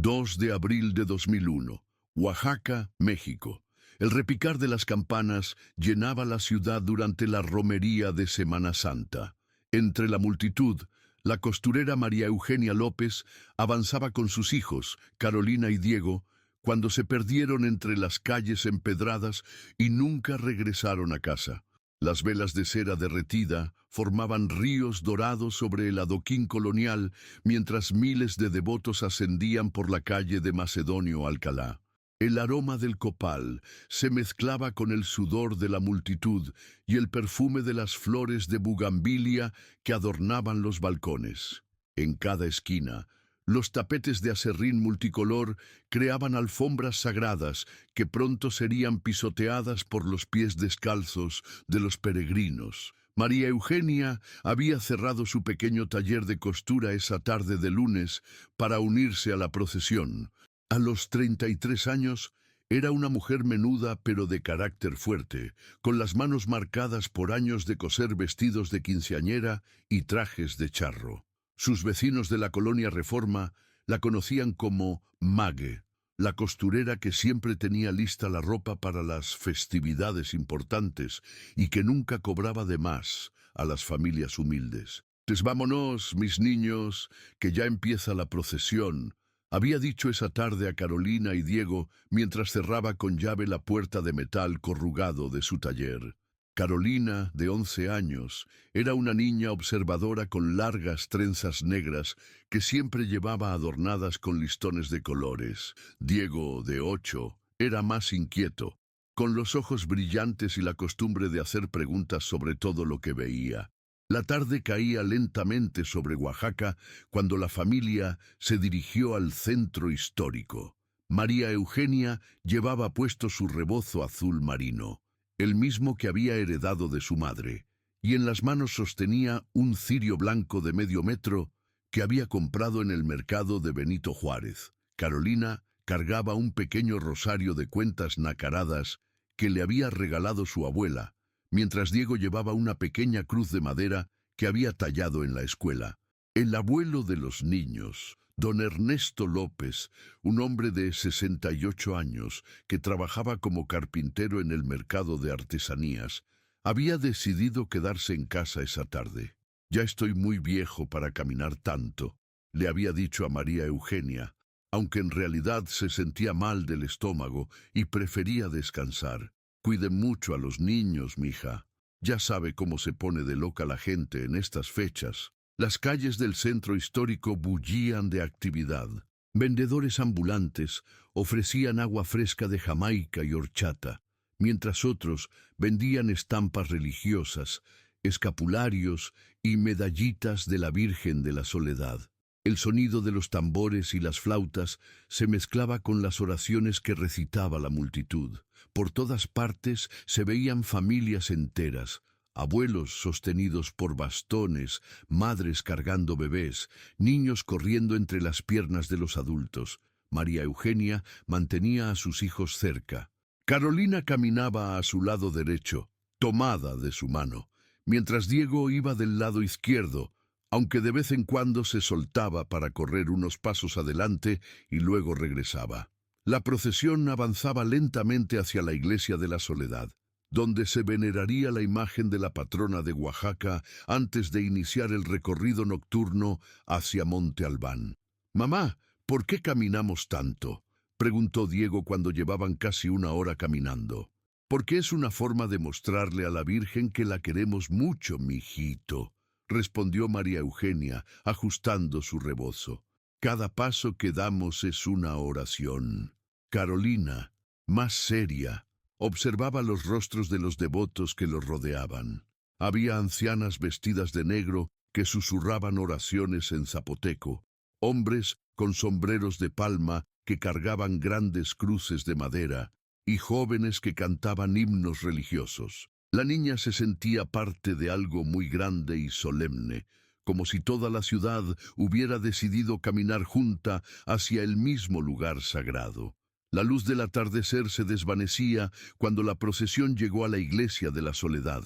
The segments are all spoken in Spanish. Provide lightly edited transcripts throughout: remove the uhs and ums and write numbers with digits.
2 de abril de 2001, Oaxaca, México. El repicar de las campanas llenaba la ciudad durante la romería de Semana Santa. Entre la multitud, la costurera María Eugenia López avanzaba con sus hijos, Carolina y Diego, cuando se perdieron entre las calles empedradas y nunca regresaron a casa. Las velas de cera derretida formaban ríos dorados sobre el adoquín colonial, mientras miles de devotos ascendían por la calle de Macedonio Alcalá. El aroma del copal se mezclaba con el sudor de la multitud y el perfume de las flores de bugambilia que adornaban los balcones. En cada esquina, los tapetes de aserrín multicolor creaban alfombras sagradas que pronto serían pisoteadas por los pies descalzos de los peregrinos. María Eugenia había cerrado su pequeño taller de costura esa tarde de lunes para unirse a la procesión. A los 33 años, era una mujer menuda pero de carácter fuerte, con las manos marcadas por años de coser vestidos de quinceañera y trajes de charro. Sus vecinos de la colonia Reforma la conocían como Mague, la costurera que siempre tenía lista la ropa para las festividades importantes y que nunca cobraba de más a las familias humildes. «Pues vámonos, mis niños, que ya empieza la procesión», había dicho esa tarde a Carolina y Diego mientras cerraba con llave la puerta de metal corrugado de su taller. Carolina, de 11 años, era una niña observadora con largas trenzas negras que siempre llevaba adornadas con listones de colores. Diego, de 8, era más inquieto, con los ojos brillantes y la costumbre de hacer preguntas sobre todo lo que veía. La tarde caía lentamente sobre Oaxaca cuando la familia se dirigió al centro histórico. María Eugenia llevaba puesto su rebozo azul marino, el mismo que había heredado de su madre, y en las manos sostenía un cirio blanco de medio metro que había comprado en el mercado de Benito Juárez. Carolina cargaba un pequeño rosario de cuentas nacaradas que le había regalado su abuela, mientras Diego llevaba una pequeña cruz de madera que había tallado en la escuela. El abuelo de los niños, don Ernesto López, un hombre de 68 años que trabajaba como carpintero en el mercado de artesanías, había decidido quedarse en casa esa tarde. «Ya estoy muy viejo para caminar tanto», le había dicho a María Eugenia, aunque en realidad se sentía mal del estómago y prefería descansar. «Cuide mucho a los niños, mija. Ya sabe cómo se pone de loca la gente en estas fechas». Las calles del centro histórico bullían de actividad. Vendedores ambulantes ofrecían agua fresca de Jamaica y horchata, mientras otros vendían estampas religiosas, escapularios y medallitas de la Virgen de la Soledad. El sonido de los tambores y las flautas se mezclaba con las oraciones que recitaba la multitud. Por todas partes se veían familias enteras, abuelos sostenidos por bastones, madres cargando bebés, niños corriendo entre las piernas de los adultos. María Eugenia mantenía a sus hijos cerca. Carolina caminaba a su lado derecho, tomada de su mano, mientras Diego iba del lado izquierdo, aunque de vez en cuando se soltaba para correr unos pasos adelante y luego regresaba. La procesión avanzaba lentamente hacia la iglesia de la Soledad, donde se veneraría la imagen de la patrona de Oaxaca antes de iniciar el recorrido nocturno hacia Monte Albán. «Mamá, ¿por qué caminamos tanto?», preguntó Diego cuando llevaban casi una hora caminando. «Porque es una forma de mostrarle a la Virgen que la queremos mucho, mijito», respondió María Eugenia, ajustando su rebozo. «Cada paso que damos es una oración». Carolina, más seria, observaba los rostros de los devotos que los rodeaban. Había ancianas vestidas de negro que susurraban oraciones en zapoteco, hombres con sombreros de palma que cargaban grandes cruces de madera y jóvenes que cantaban himnos religiosos. La niña se sentía parte de algo muy grande y solemne, como si toda la ciudad hubiera decidido caminar junta hacia el mismo lugar sagrado. La luz del atardecer se desvanecía cuando la procesión llegó a la iglesia de la Soledad.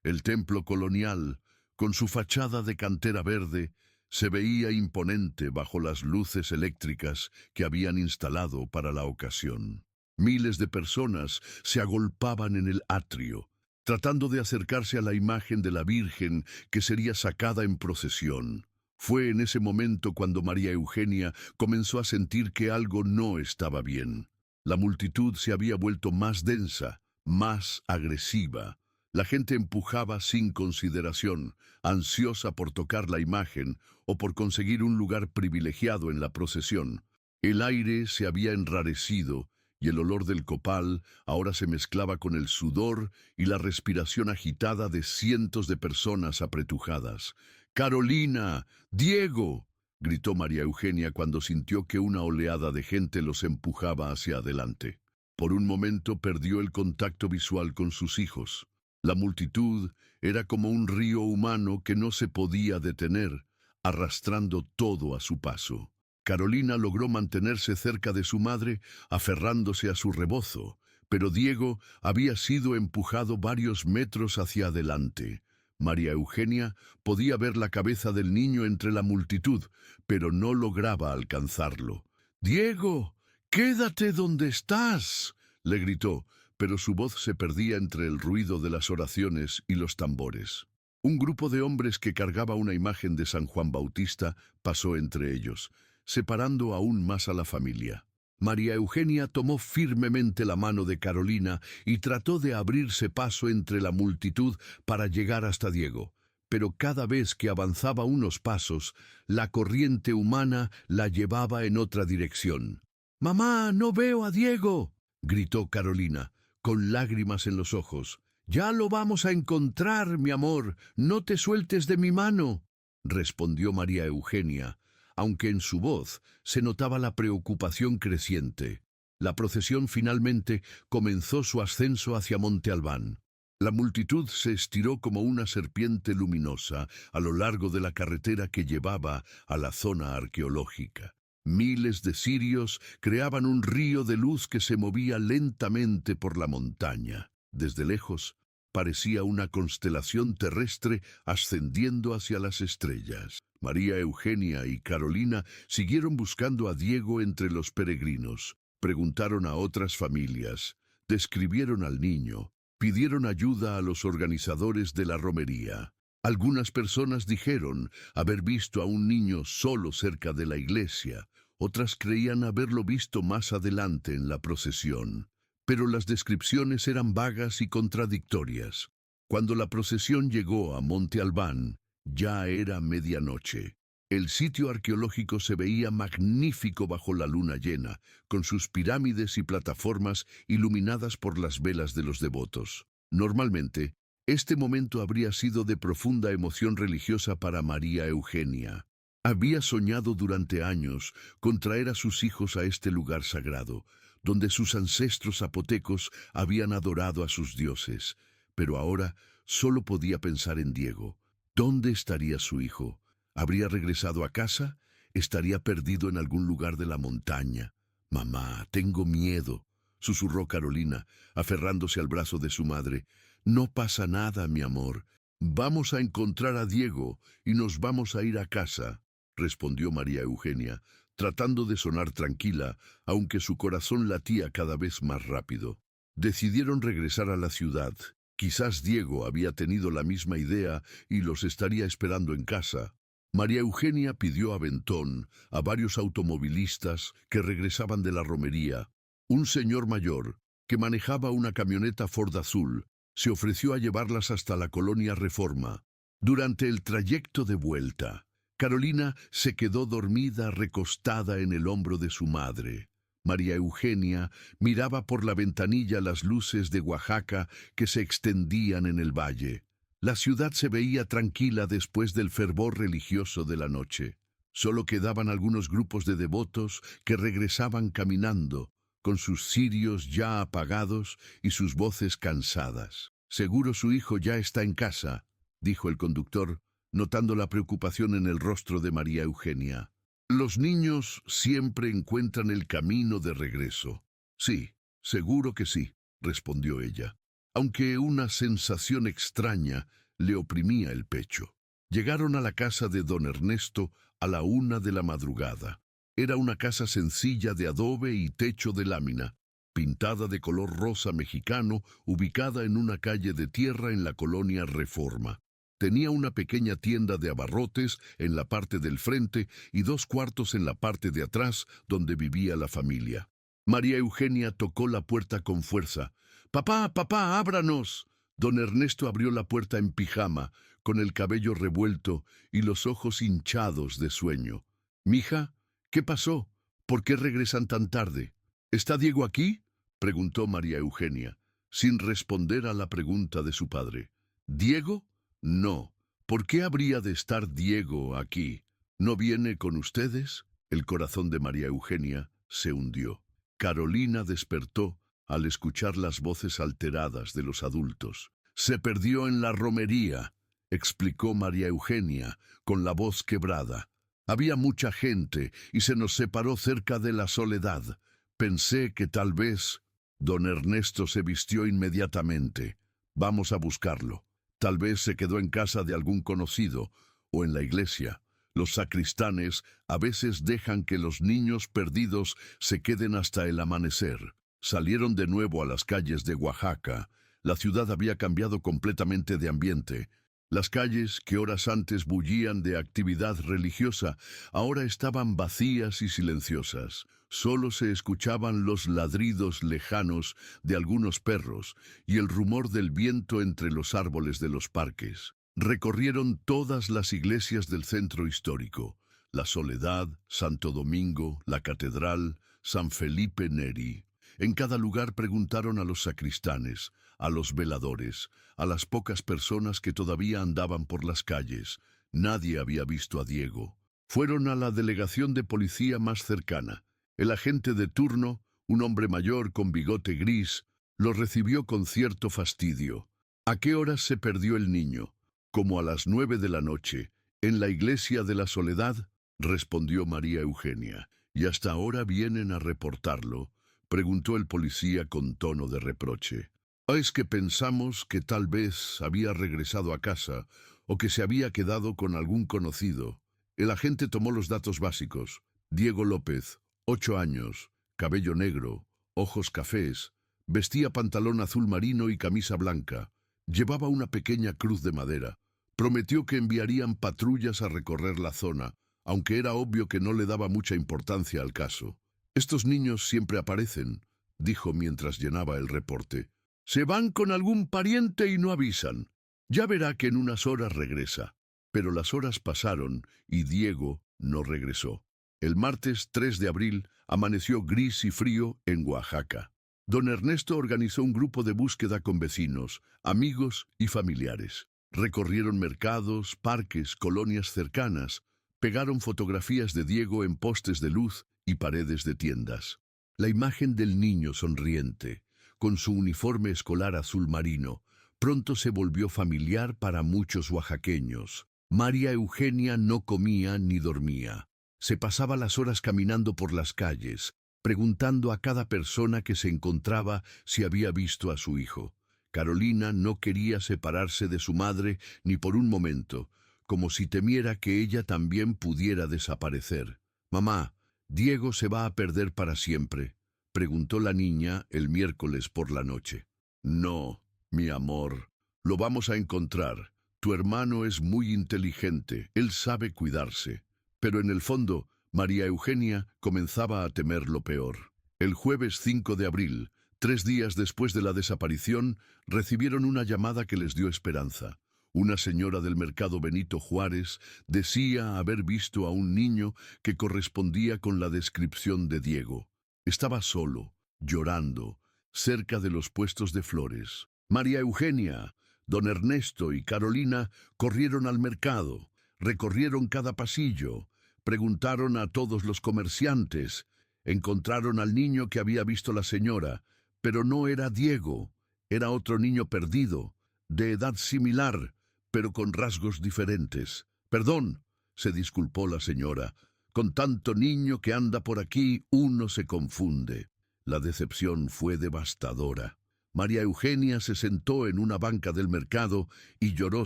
El templo colonial, con su fachada de cantera verde, Se veía imponente bajo las luces eléctricas que habían instalado para la ocasión. Miles de personas se agolpaban en el atrio, tratando de acercarse a la imagen de la Virgen que sería sacada en procesión. Fue en ese momento cuando María Eugenia comenzó a sentir que algo no estaba bien. La multitud se había vuelto más densa, más agresiva. La gente empujaba sin consideración, ansiosa por tocar la imagen o por conseguir un lugar privilegiado en la procesión. El aire se había enrarecido y el olor del copal ahora se mezclaba con el sudor y la respiración agitada de cientos de personas apretujadas. «¡Carolina! ¡Diego!», gritó María Eugenia cuando sintió que una oleada de gente los empujaba hacia adelante. Por un momento perdió el contacto visual con sus hijos. La multitud era como un río humano que no se podía detener, arrastrando todo a su paso. Carolina logró mantenerse cerca de su madre, aferrándose a su rebozo, pero Diego había sido empujado varios metros hacia adelante. María Eugenia podía ver la cabeza del niño entre la multitud, pero no lograba alcanzarlo. «¡Diego! ¡Quédate donde estás!», le gritó, pero su voz se perdía entre el ruido de las oraciones y los tambores. Un grupo de hombres que cargaba una imagen de San Juan Bautista pasó entre ellos, separando aún más a la familia. María Eugenia tomó firmemente la mano de Carolina y trató de abrirse paso entre la multitud para llegar hasta Diego. Pero cada vez que avanzaba unos pasos, la corriente humana la llevaba en otra dirección. «¡Mamá, no veo a Diego!», gritó Carolina, con lágrimas en los ojos. «Ya lo vamos a encontrar, mi amor. No te sueltes de mi mano», respondió María Eugenia, aunque en su voz se notaba la preocupación creciente. La procesión finalmente comenzó su ascenso hacia Monte Albán. La multitud se estiró como una serpiente luminosa a lo largo de la carretera que llevaba a la zona arqueológica. Miles de cirios creaban un río de luz que se movía lentamente por la montaña. Desde lejos, parecía una constelación terrestre ascendiendo hacia las estrellas. María Eugenia y Carolina siguieron buscando a Diego entre los peregrinos. Preguntaron a otras familias, describieron al niño, pidieron ayuda a los organizadores de la romería. Algunas personas dijeron haber visto a un niño solo cerca de la iglesia, otras creían haberlo visto más adelante en la procesión. Pero las descripciones eran vagas y contradictorias. Cuando la procesión llegó a Monte Albán, ya era medianoche. El sitio arqueológico se veía magnífico bajo la luna llena, con sus pirámides y plataformas iluminadas por las velas de los devotos. Normalmente, este momento habría sido de profunda emoción religiosa para María Eugenia. Había soñado durante años con traer a sus hijos a este lugar sagrado, donde sus ancestros zapotecos habían adorado a sus dioses, pero ahora solo podía pensar en Diego. ¿Dónde estaría su hijo? ¿Habría regresado a casa? ¿Estaría perdido en algún lugar de la montaña? «Mamá, tengo miedo», susurró Carolina, aferrándose al brazo de su madre. «No pasa nada, mi amor. Vamos a encontrar a Diego y nos vamos a ir a casa», respondió María Eugenia, tratando de sonar tranquila, aunque su corazón latía cada vez más rápido. Decidieron regresar a la ciudad. Quizás Diego había tenido la misma idea y los estaría esperando en casa. María Eugenia pidió aventón a varios automovilistas que regresaban de la romería. Un señor mayor, que manejaba una camioneta Ford azul, se ofreció a llevarlas hasta la colonia Reforma. Durante el trayecto de vuelta, Carolina se quedó dormida recostada en el hombro de su madre. María Eugenia miraba por la ventanilla las luces de Oaxaca que se extendían en el valle. La ciudad se veía tranquila después del fervor religioso de la noche. Solo quedaban algunos grupos de devotos que regresaban caminando, con sus cirios ya apagados y sus voces cansadas. «Seguro su hijo ya está en casa», dijo el conductor, notando la preocupación en el rostro de María Eugenia. «Los niños siempre encuentran el camino de regreso». «Sí, seguro que sí», respondió ella, aunque una sensación extraña le oprimía el pecho. Llegaron a la casa de don Ernesto a la 1 de la madrugada. Era una casa sencilla de adobe y techo de lámina, pintada de color rosa mexicano, ubicada en una calle de tierra en la colonia Reforma. Tenía una pequeña tienda de abarrotes en la parte del frente y 2 cuartos en la parte de atrás donde vivía la familia. María Eugenia tocó la puerta con fuerza. «¡Papá, papá, ábranos!». Don Ernesto abrió la puerta en pijama, con el cabello revuelto y los ojos hinchados de sueño. «Mija, ¿qué pasó? ¿Por qué regresan tan tarde? ¿Está Diego aquí?», preguntó María Eugenia, sin responder a la pregunta de su padre. «¿Diego? No. ¿Por qué habría de estar Diego aquí? ¿No viene con ustedes?». El corazón de María Eugenia se hundió. Carolina despertó al escuchar las voces alteradas de los adultos. «Se perdió en la romería», explicó María Eugenia, con la voz quebrada. «Había mucha gente y se nos separó cerca de la Soledad. Pensé que tal vez…». Don Ernesto se vistió inmediatamente. «Vamos a buscarlo. Tal vez se quedó en casa de algún conocido o en la iglesia. Los sacristanes a veces dejan que los niños perdidos se queden hasta el amanecer». Salieron de nuevo a las calles de Oaxaca. La ciudad había cambiado completamente de ambiente. Las calles, que horas antes bullían de actividad religiosa, ahora estaban vacías y silenciosas. Solo se escuchaban los ladridos lejanos de algunos perros y el rumor del viento entre los árboles de los parques. Recorrieron todas las iglesias del centro histórico: La Soledad, Santo Domingo, la Catedral, San Felipe Neri. En cada lugar preguntaron a los sacristanes, a los veladores, a las pocas personas que todavía andaban por las calles. Nadie había visto a Diego. Fueron a la delegación de policía más cercana. El agente de turno, un hombre mayor con bigote gris, lo recibió con cierto fastidio. «¿A qué horas se perdió el niño?». «Como a las 9 de la noche, en la iglesia de la Soledad», respondió María Eugenia. «¿Y hasta ahora vienen a reportarlo?», preguntó el policía con tono de reproche. «Es que pensamos que tal vez había regresado a casa o que se había quedado con algún conocido». El agente tomó los datos básicos. Diego López, 8 años, cabello negro, ojos cafés, vestía pantalón azul marino y camisa blanca. Llevaba una pequeña cruz de madera. Prometió que enviarían patrullas a recorrer la zona, aunque era obvio que no le daba mucha importancia al caso. «Estos niños siempre aparecen», dijo mientras llenaba el reporte. «Se van con algún pariente y no avisan. Ya verá que en unas horas regresa». Pero las horas pasaron y Diego no regresó. El martes 3 de abril amaneció gris y frío en Oaxaca. Don Ernesto organizó un grupo de búsqueda con vecinos, amigos y familiares. Recorrieron mercados, parques, colonias cercanas. Pegaron fotografías de Diego en postes de luz y paredes de tiendas. La imagen del niño sonriente, con su uniforme escolar azul marino, pronto se volvió familiar para muchos oaxaqueños. María Eugenia no comía ni dormía. Se pasaba las horas caminando por las calles, preguntando a cada persona que se encontraba si había visto a su hijo. Carolina no quería separarse de su madre ni por un momento, como si temiera que ella también pudiera desaparecer. «Mamá, ¿Diego se va a perder para siempre?», preguntó la niña el miércoles por la noche. «No, mi amor, lo vamos a encontrar. Tu hermano es muy inteligente, él sabe cuidarse». Pero en el fondo, María Eugenia comenzaba a temer lo peor. El jueves 5 de abril, 3 días después de la desaparición, recibieron una llamada que les dio esperanza. Una señora del mercado Benito Juárez decía haber visto a un niño que correspondía con la descripción de Diego. Estaba solo, llorando, cerca de los puestos de flores. María Eugenia, don Ernesto y Carolina corrieron al mercado, recorrieron cada pasillo, preguntaron a todos los comerciantes, encontraron al niño que había visto la señora, pero no era Diego, era otro niño perdido, de edad similar, pero con rasgos diferentes. «Perdón», se disculpó la señora, «con tanto niño que anda por aquí, uno se confunde». La decepción fue devastadora. María Eugenia se sentó en una banca del mercado y lloró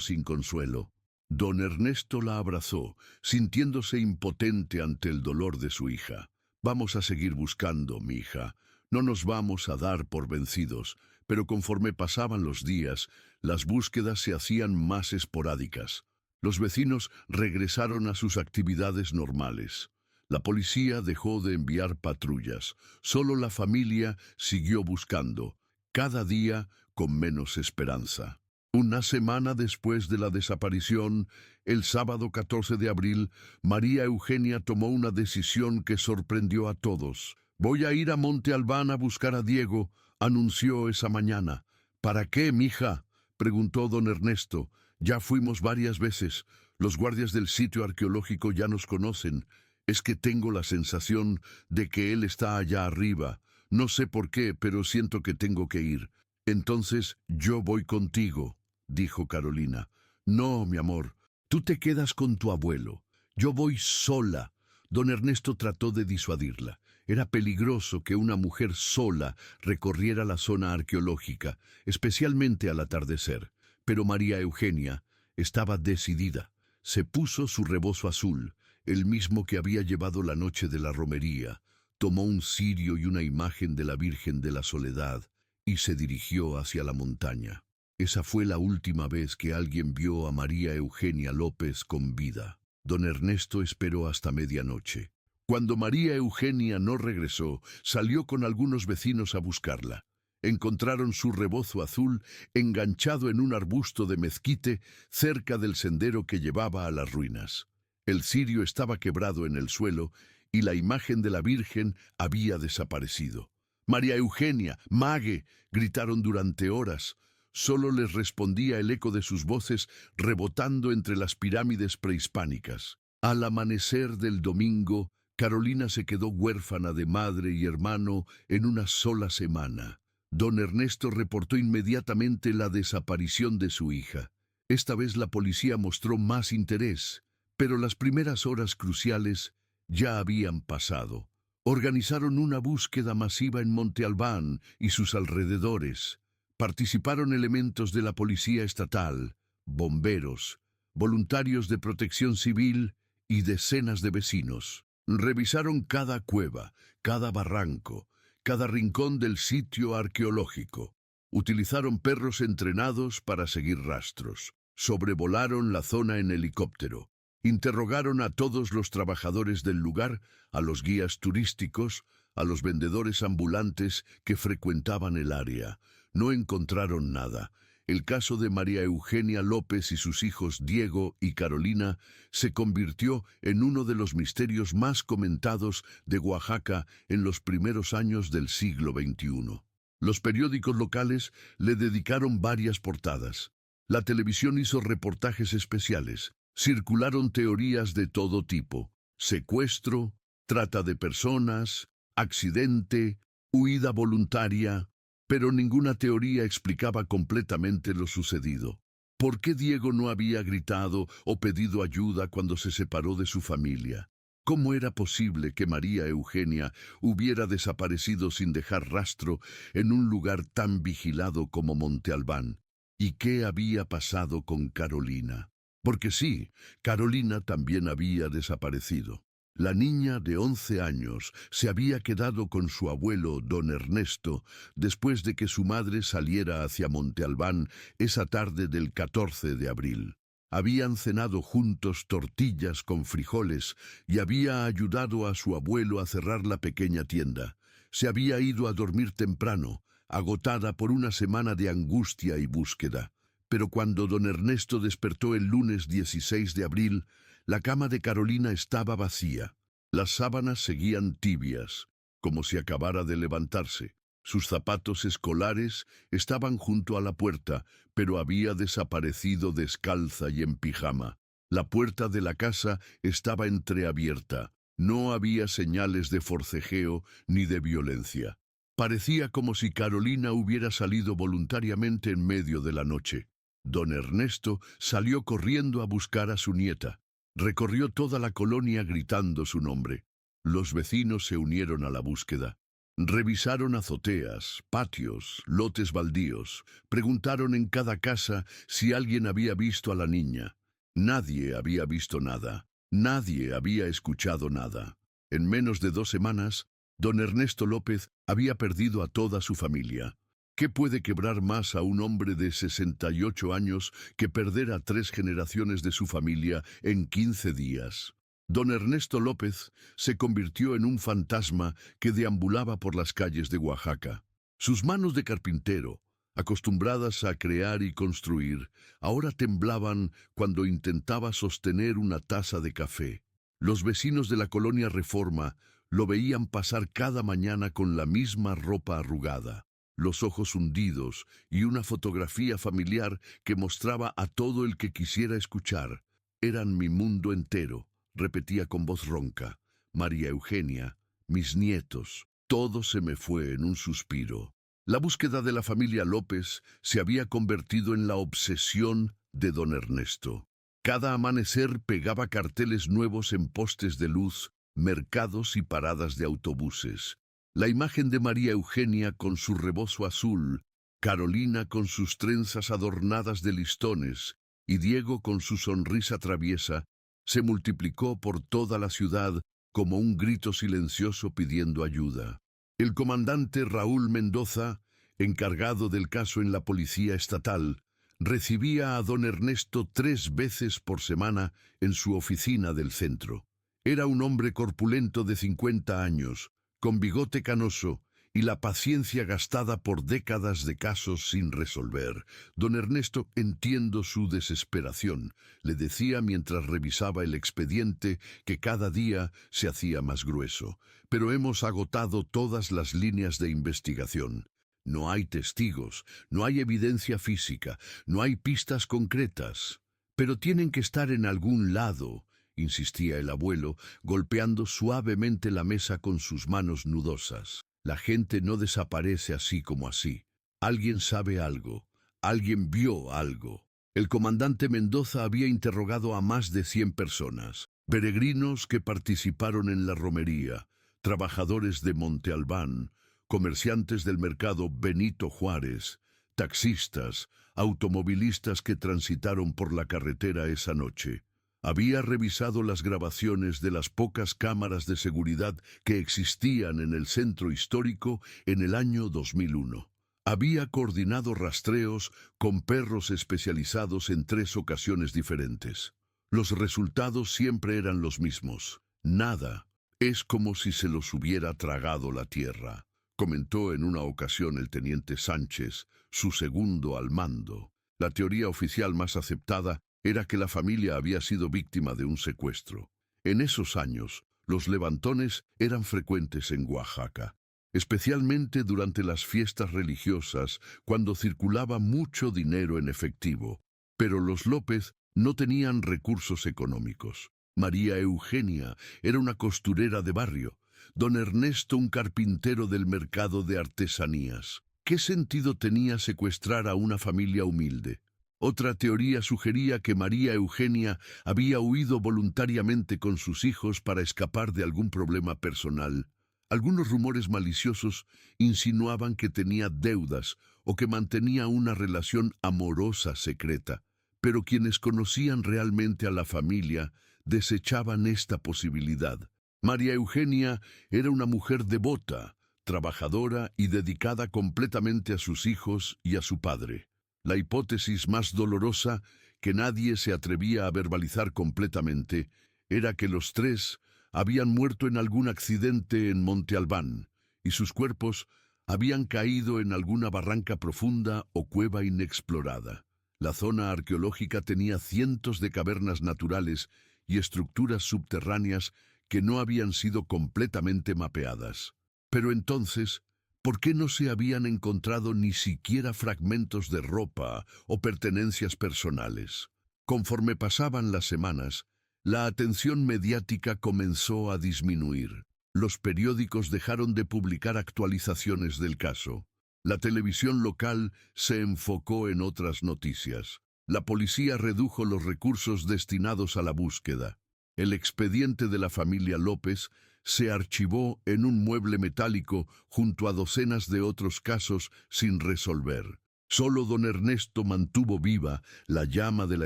sin consuelo. Don Ernesto la abrazó, sintiéndose impotente ante el dolor de su hija. Vamos a seguir buscando, mi hija. No nos vamos a dar por vencidos, pero conforme pasaban los días, las búsquedas se hacían más esporádicas. Los vecinos regresaron a sus actividades normales. La policía dejó de enviar patrullas. Solo la familia siguió buscando, cada día con menos esperanza. Una semana después de la desaparición, el sábado 14 de abril, María Eugenia tomó una decisión que sorprendió a todos. «Voy a ir a Monte Albán a buscar a Diego», anunció esa mañana. «¿Para qué, mija?», preguntó don Ernesto. «Ya fuimos varias veces. Los guardias del sitio arqueológico ya nos conocen. Es que tengo la sensación de que él está allá arriba. No sé por qué, pero siento que tengo que ir». «Entonces yo voy contigo», dijo Carolina. «No, mi amor, tú te quedas con tu abuelo. Yo voy sola». Don Ernesto trató de disuadirla. Era peligroso que una mujer sola recorriera la zona arqueológica, especialmente al atardecer. Pero María Eugenia estaba decidida. Se puso su rebozo azul, el mismo que había llevado la noche de la romería. Tomó un cirio y una imagen de la Virgen de la Soledad y se dirigió hacia la montaña. Esa fue la última vez que alguien vio a María Eugenia López con vida. Don Ernesto esperó hasta medianoche. Cuando María Eugenia no regresó, salió con algunos vecinos a buscarla. Encontraron su rebozo azul enganchado en un arbusto de mezquite cerca del sendero que llevaba a las ruinas. El cirio estaba quebrado en el suelo y la imagen de la Virgen había desaparecido. «María Eugenia, Mague», gritaron durante horas. Solo les respondía el eco de sus voces rebotando entre las pirámides prehispánicas. Al amanecer del domingo, Carolina se quedó huérfana de madre y hermano en una sola semana. Don Ernesto reportó inmediatamente la desaparición de su hija. Esta vez la policía mostró más interés, pero las primeras horas cruciales ya habían pasado. Organizaron una búsqueda masiva en Monte Albán y sus alrededores. Participaron elementos de la policía estatal, bomberos, voluntarios de protección civil y decenas de vecinos. Revisaron cada cueva, cada barranco, cada rincón del sitio arqueológico. Utilizaron perros entrenados para seguir rastros. Sobrevolaron la zona en helicóptero. Interrogaron a todos los trabajadores del lugar, a los guías turísticos, a los vendedores ambulantes que frecuentaban el área. No encontraron nada. El caso de María Eugenia López y sus hijos Diego y Carolina se convirtió en uno de los misterios más comentados de Oaxaca en los primeros años del siglo XXI. Los periódicos locales le dedicaron varias portadas. La televisión hizo reportajes especiales. Circularon teorías de todo tipo: secuestro, trata de personas, accidente, huida voluntaria, pero ninguna teoría explicaba completamente lo sucedido. ¿Por qué Diego no había gritado o pedido ayuda cuando se separó de su familia? ¿Cómo era posible que María Eugenia hubiera desaparecido sin dejar rastro en un lugar tan vigilado como Monte Albán? ¿Y qué había pasado con Carolina? Porque sí, Carolina también había desaparecido. La niña de 11 años se había quedado con su abuelo, don Ernesto, después de que su madre saliera hacia Monte Albán esa tarde del 14 de abril. Habían cenado juntos tortillas con frijoles y había ayudado a su abuelo a cerrar la pequeña tienda. Se había ido a dormir temprano, agotada por una semana de angustia y búsqueda. Pero cuando don Ernesto despertó el lunes 16 de abril, la cama de Carolina estaba vacía. Las sábanas seguían tibias, como si acabara de levantarse. Sus zapatos escolares estaban junto a la puerta, pero había desaparecido descalza y en pijama. La puerta de la casa estaba entreabierta. No había señales de forcejeo ni de violencia. Parecía como si Carolina hubiera salido voluntariamente en medio de la noche. Don Ernesto salió corriendo a buscar a su nieta. Recorrió toda la colonia gritando su nombre. Los vecinos se unieron a la búsqueda. Revisaron azoteas, patios, lotes baldíos. Preguntaron en cada casa si alguien había visto a la niña. Nadie había visto nada. Nadie había escuchado nada. En menos de 2 semanas, don Ernesto López había perdido a toda su familia. ¿Qué puede quebrar más a un hombre de 68 años que perder a 3 generaciones de su familia en 15 días? Don Ernesto López se convirtió en un fantasma que deambulaba por las calles de Oaxaca. Sus manos de carpintero, acostumbradas a crear y construir, ahora temblaban cuando intentaba sostener una taza de café. Los vecinos de la colonia Reforma lo veían pasar cada mañana con la misma ropa arrugada, los ojos hundidos y una fotografía familiar que mostraba a todo el que quisiera escuchar. Eran mi mundo entero, repetía con voz ronca. María Eugenia, mis nietos, todo se me fue en un suspiro. La búsqueda de la familia López se había convertido en la obsesión de don Ernesto. Cada amanecer pegaba carteles nuevos en postes de luz, mercados y paradas de autobuses. La imagen de María Eugenia con su rebozo azul, Carolina con sus trenzas adornadas de listones y Diego con su sonrisa traviesa se multiplicó por toda la ciudad como un grito silencioso pidiendo ayuda. El comandante Raúl Mendoza, encargado del caso en la policía estatal, recibía a don Ernesto 3 veces por semana en su oficina del centro. Era un hombre corpulento de 50 años, con bigote canoso y la paciencia gastada por décadas de casos sin resolver. Don Ernesto, entiendo su desesperación, le decía mientras revisaba el expediente que cada día se hacía más grueso. Pero hemos agotado todas las líneas de investigación. No hay testigos, no hay evidencia física, no hay pistas concretas. Pero tienen que estar en algún lado, insistía el abuelo, golpeando suavemente la mesa con sus manos nudosas. La gente no desaparece así como así. Alguien sabe algo, alguien vio algo. El comandante Mendoza había interrogado a más de 100 personas, peregrinos que participaron en la romería, trabajadores de Monte Albán, comerciantes del mercado Benito Juárez, taxistas, automovilistas que transitaron por la carretera esa noche. Había revisado las grabaciones de las pocas cámaras de seguridad que existían en el centro histórico en el año 2001. Había coordinado rastreos con perros especializados en 3 ocasiones diferentes. Los resultados siempre eran los mismos. Nada. Es como si se los hubiera tragado la tierra, comentó en una ocasión el teniente Sánchez, su segundo al mando. La teoría oficial más aceptada era que la familia había sido víctima de un secuestro. En esos años, los levantones eran frecuentes en Oaxaca, especialmente durante las fiestas religiosas, cuando circulaba mucho dinero en efectivo. Pero los López no tenían recursos económicos. María Eugenia era una costurera de barrio, don Ernesto un carpintero del mercado de artesanías. ¿Qué sentido tenía secuestrar a una familia humilde? Otra teoría sugería que María Eugenia había huido voluntariamente con sus hijos para escapar de algún problema personal. Algunos rumores maliciosos insinuaban que tenía deudas o que mantenía una relación amorosa secreta, pero quienes conocían realmente a la familia desechaban esta posibilidad. María Eugenia era una mujer devota, trabajadora y dedicada completamente a sus hijos y a su padre. La hipótesis más dolorosa, que nadie se atrevía a verbalizar completamente, era que los 3 habían muerto en algún accidente en Monte Albán, y sus cuerpos habían caído en alguna barranca profunda o cueva inexplorada. La zona arqueológica tenía cientos de cavernas naturales y estructuras subterráneas que no habían sido completamente mapeadas. Pero entonces, ¿por qué no se habían encontrado ni siquiera fragmentos de ropa o pertenencias personales? Conforme pasaban las semanas, la atención mediática comenzó a disminuir. Los periódicos dejaron de publicar actualizaciones del caso. La televisión local se enfocó en otras noticias. La policía redujo los recursos destinados a la búsqueda. El expediente de la familia López se archivó en un mueble metálico junto a docenas de otros casos sin resolver. Solo don Ernesto mantuvo viva la llama de la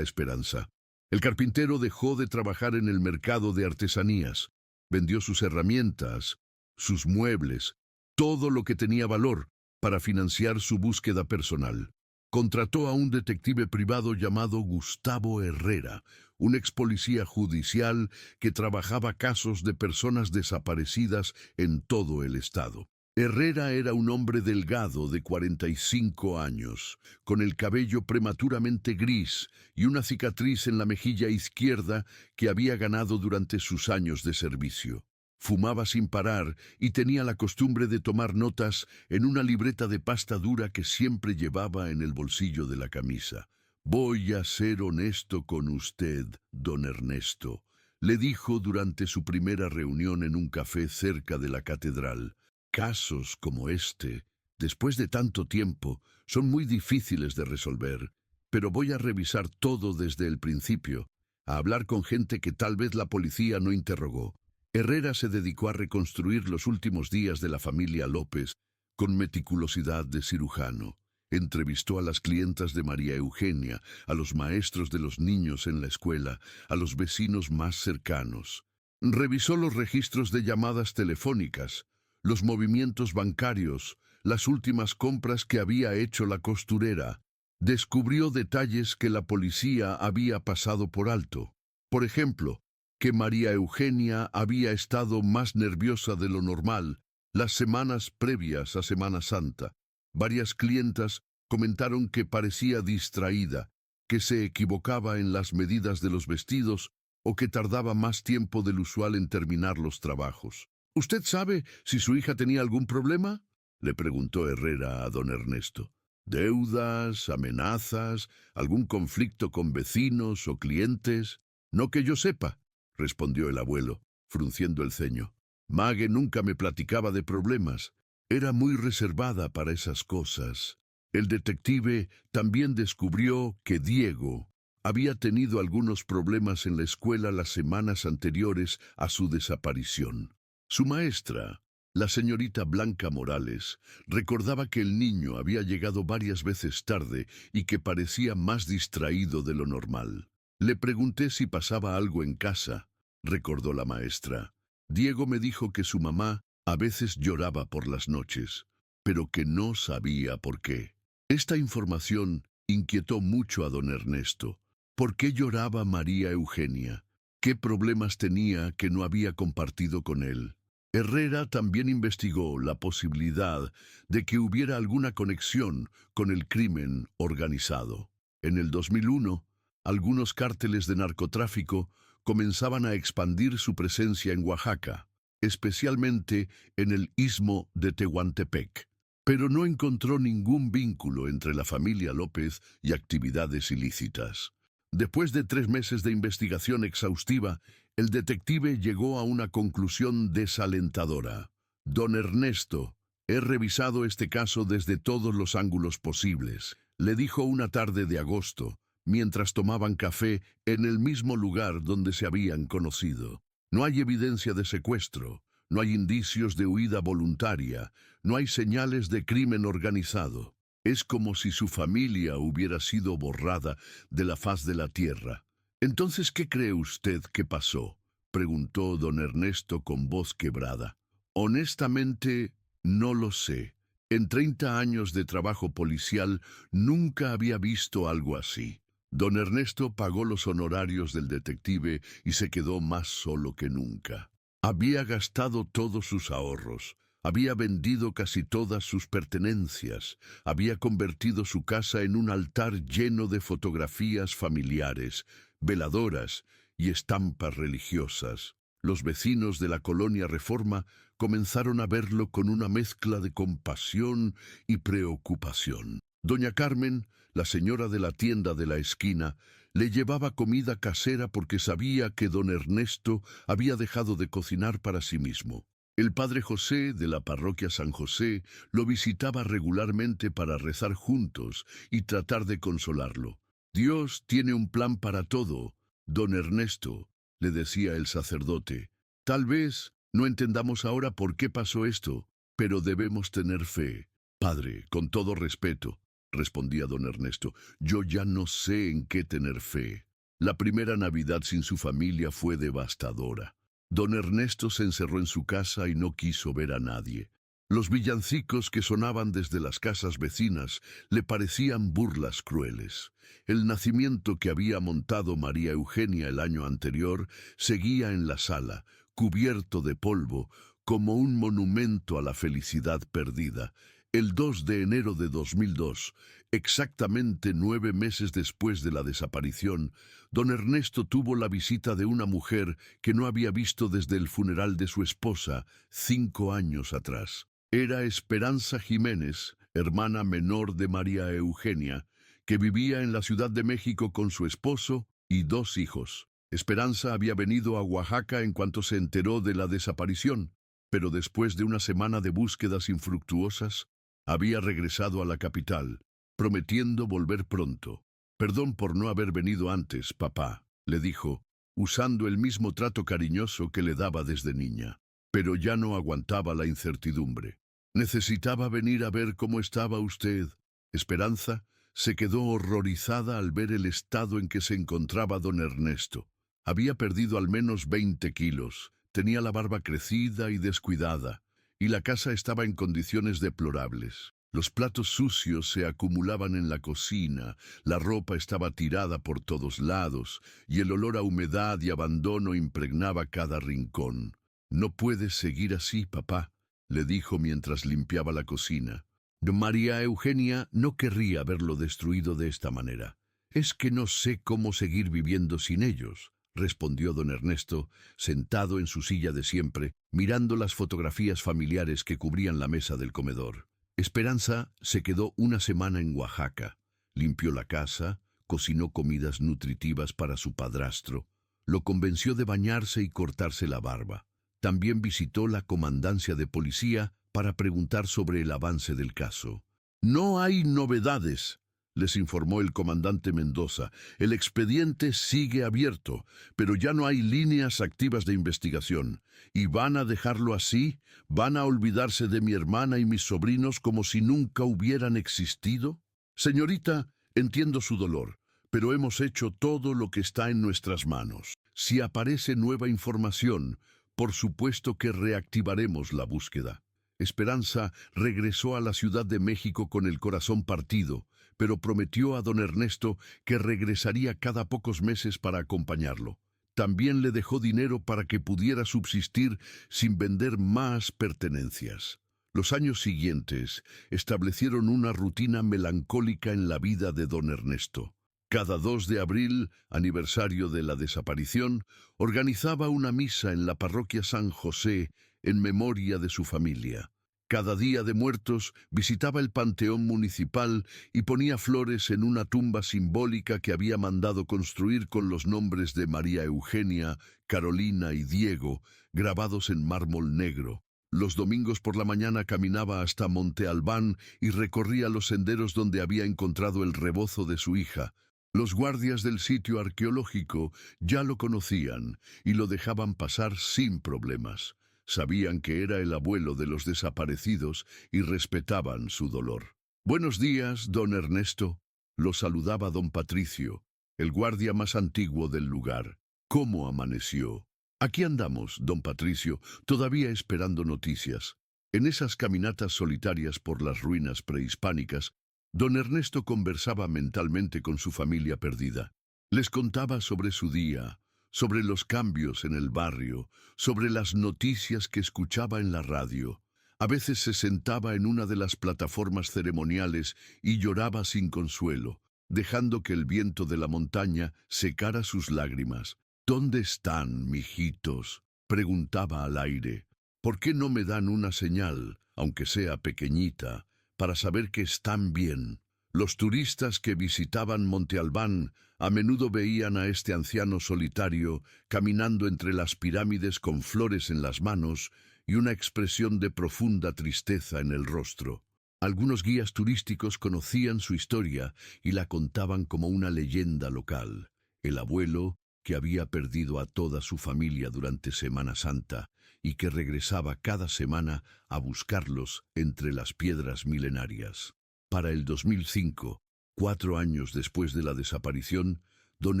esperanza. El carpintero dejó de trabajar en el mercado de artesanías. Vendió sus herramientas, sus muebles, todo lo que tenía valor para financiar su búsqueda personal. Contrató a un detective privado llamado Gustavo Herrera, un ex policía judicial que trabajaba casos de personas desaparecidas en todo el estado. Herrera era un hombre delgado de 45 años, con el cabello prematuramente gris y una cicatriz en la mejilla izquierda que había ganado durante sus años de servicio. Fumaba sin parar y tenía la costumbre de tomar notas en una libreta de pasta dura que siempre llevaba en el bolsillo de la camisa. «Voy a ser honesto con usted, don Ernesto», le dijo durante su primera reunión en un café cerca de la catedral. Casos como este, después de tanto tiempo, son muy difíciles de resolver, pero voy a revisar todo desde el principio, a hablar con gente que tal vez la policía no interrogó. Herrera se dedicó a reconstruir los últimos días de la familia López con meticulosidad de cirujano. Entrevistó a las clientas de María Eugenia, a los maestros de los niños en la escuela, a los vecinos más cercanos. Revisó los registros de llamadas telefónicas, los movimientos bancarios, las últimas compras que había hecho la costurera. Descubrió detalles que la policía había pasado por alto. Por ejemplo, que María Eugenia había estado más nerviosa de lo normal las semanas previas a Semana Santa. Varias clientas comentaron que parecía distraída, que se equivocaba en las medidas de los vestidos o que tardaba más tiempo del usual en terminar los trabajos. «¿Usted sabe si su hija tenía algún problema?», le preguntó Herrera a don Ernesto. «¿Deudas, amenazas, algún conflicto con vecinos o clientes?» «No que yo sepa», respondió el abuelo, frunciendo el ceño. «Mage nunca me platicaba de problemas. Era muy reservada para esas cosas». El detective también descubrió que Diego había tenido algunos problemas en la escuela las semanas anteriores a su desaparición. Su maestra, la señorita Blanca Morales, recordaba que el niño había llegado varias veces tarde y que parecía más distraído de lo normal. «Le pregunté si pasaba algo en casa», recordó la maestra. «Diego me dijo que su mamá a veces lloraba por las noches, pero que no sabía por qué». Esta información inquietó mucho a don Ernesto. ¿Por qué lloraba María Eugenia? ¿Qué problemas tenía que no había compartido con él? Herrera también investigó la posibilidad de que hubiera alguna conexión con el crimen organizado. En el 2001, algunos cárteles de narcotráfico comenzaban a expandir su presencia en Oaxaca, especialmente en el istmo de Tehuantepec. Pero no encontró ningún vínculo entre la familia López y actividades ilícitas. Después de 3 meses de investigación exhaustiva, el detective llegó a una conclusión desalentadora. «Don Ernesto, he revisado este caso desde todos los ángulos posibles», le dijo una tarde de agosto, mientras tomaban café en el mismo lugar donde se habían conocido. «No hay evidencia de secuestro, no hay indicios de huida voluntaria, no hay señales de crimen organizado. Es como si su familia hubiera sido borrada de la faz de la tierra». «Entonces, ¿qué cree usted que pasó?», preguntó don Ernesto con voz quebrada. «Honestamente, no lo sé. En 30 años de trabajo policial nunca había visto algo así». Don Ernesto pagó los honorarios del detective y se quedó más solo que nunca. Había gastado todos sus ahorros, había vendido casi todas sus pertenencias, había convertido su casa en un altar lleno de fotografías familiares, veladoras y estampas religiosas. Los vecinos de la colonia Reforma comenzaron a verlo con una mezcla de compasión y preocupación. Doña Carmen, la señora de la tienda de la esquina, le llevaba comida casera porque sabía que don Ernesto había dejado de cocinar para sí mismo. El padre José, de la parroquia San José, lo visitaba regularmente para rezar juntos y tratar de consolarlo. «Dios tiene un plan para todo, don Ernesto», le decía el sacerdote. «Tal vez no entendamos ahora por qué pasó esto, pero debemos tener fe». «Padre, con todo respeto», respondía don Ernesto, «yo ya no sé en qué tener fe. La primera Navidad sin su familia fue devastadora. Don Ernesto se encerró en su casa y no quiso ver a nadie. Los villancicos que sonaban desde las casas vecinas le parecían burlas crueles. El nacimiento que había montado María Eugenia el año anterior seguía en la sala, cubierto de polvo, como un monumento a la felicidad perdida. El 2 de enero de 2002, exactamente 9 meses después de la desaparición, don Ernesto tuvo la visita de una mujer que no había visto desde el funeral de su esposa 5 años atrás. Era Esperanza Jiménez, hermana menor de María Eugenia, que vivía en la Ciudad de México con su esposo y 2 hijos. Esperanza había venido a Oaxaca en cuanto se enteró de la desaparición, pero después de una semana de búsquedas infructuosas, había regresado a la capital, prometiendo volver pronto. «Perdón por no haber venido antes, papá», le dijo, usando el mismo trato cariñoso que le daba desde niña. Pero ya no aguantaba la incertidumbre. Necesitaba venir a ver cómo estaba usted. Esperanza se quedó horrorizada al ver el estado en que se encontraba don Ernesto. Había perdido al menos 20 kilos, tenía la barba crecida y descuidada, y la casa estaba en condiciones deplorables. Los platos sucios se acumulaban en la cocina, la ropa estaba tirada por todos lados, y el olor a humedad y abandono impregnaba cada rincón. «No puedes seguir así, papá», le dijo mientras limpiaba la cocina. María Eugenia no querría verlo destruido de esta manera. «Es que no sé cómo seguir viviendo sin ellos», respondió don Ernesto, sentado en su silla de siempre, mirando las fotografías familiares que cubrían la mesa del comedor. Esperanza se quedó una semana en Oaxaca. Limpió la casa, cocinó comidas nutritivas para su padrastro, lo convenció de bañarse y cortarse la barba. También visitó la comandancia de policía para preguntar sobre el avance del caso. «No hay novedades», les informó el comandante Mendoza. «El expediente sigue abierto, pero ya no hay líneas activas de investigación. ¿Y van a dejarlo así? ¿Van a olvidarse de mi hermana y mis sobrinos como si nunca hubieran existido? Señorita, entiendo su dolor, pero hemos hecho todo lo que está en nuestras manos. Si aparece nueva información, por supuesto que reactivaremos la búsqueda». Esperanza regresó a la Ciudad de México con el corazón partido, pero prometió a don Ernesto que regresaría cada pocos meses para acompañarlo. También le dejó dinero para que pudiera subsistir sin vender más pertenencias. Los años siguientes establecieron una rutina melancólica en la vida de don Ernesto. Cada 2 de abril, aniversario de la desaparición, organizaba una misa en la parroquia San José en memoria de su familia. Cada Día de Muertos visitaba el panteón municipal y ponía flores en una tumba simbólica que había mandado construir con los nombres de María Eugenia, Carolina y Diego, grabados en mármol negro. Los domingos por la mañana caminaba hasta Monte Albán y recorría los senderos donde había encontrado el rebozo de su hija. Los guardias del sitio arqueológico ya lo conocían y lo dejaban pasar sin problemas. Sabían que era el abuelo de los desaparecidos y respetaban su dolor. «Buenos días, don Ernesto», lo saludaba don Patricio, el guardia más antiguo del lugar. «¿Cómo amaneció?» «Aquí andamos, don Patricio, todavía esperando noticias». En esas caminatas solitarias por las ruinas prehispánicas, don Ernesto conversaba mentalmente con su familia perdida. Les contaba sobre su día, sobre los cambios en el barrio, sobre las noticias que escuchaba en la radio. A veces se sentaba en una de las plataformas ceremoniales y lloraba sin consuelo, dejando que el viento de la montaña secara sus lágrimas. «¿Dónde están, mijitos?», preguntaba al aire. «¿Por qué no me dan una señal, aunque sea pequeñita, para saber que están bien?» Los turistas que visitaban Monte Albán a menudo veían a este anciano solitario caminando entre las pirámides con flores en las manos y una expresión de profunda tristeza en el rostro. Algunos guías turísticos conocían su historia y la contaban como una leyenda local. El abuelo, que había perdido a toda su familia durante Semana Santa y que regresaba cada semana a buscarlos entre las piedras milenarias. Para el 2005, 4 años después de la desaparición, Don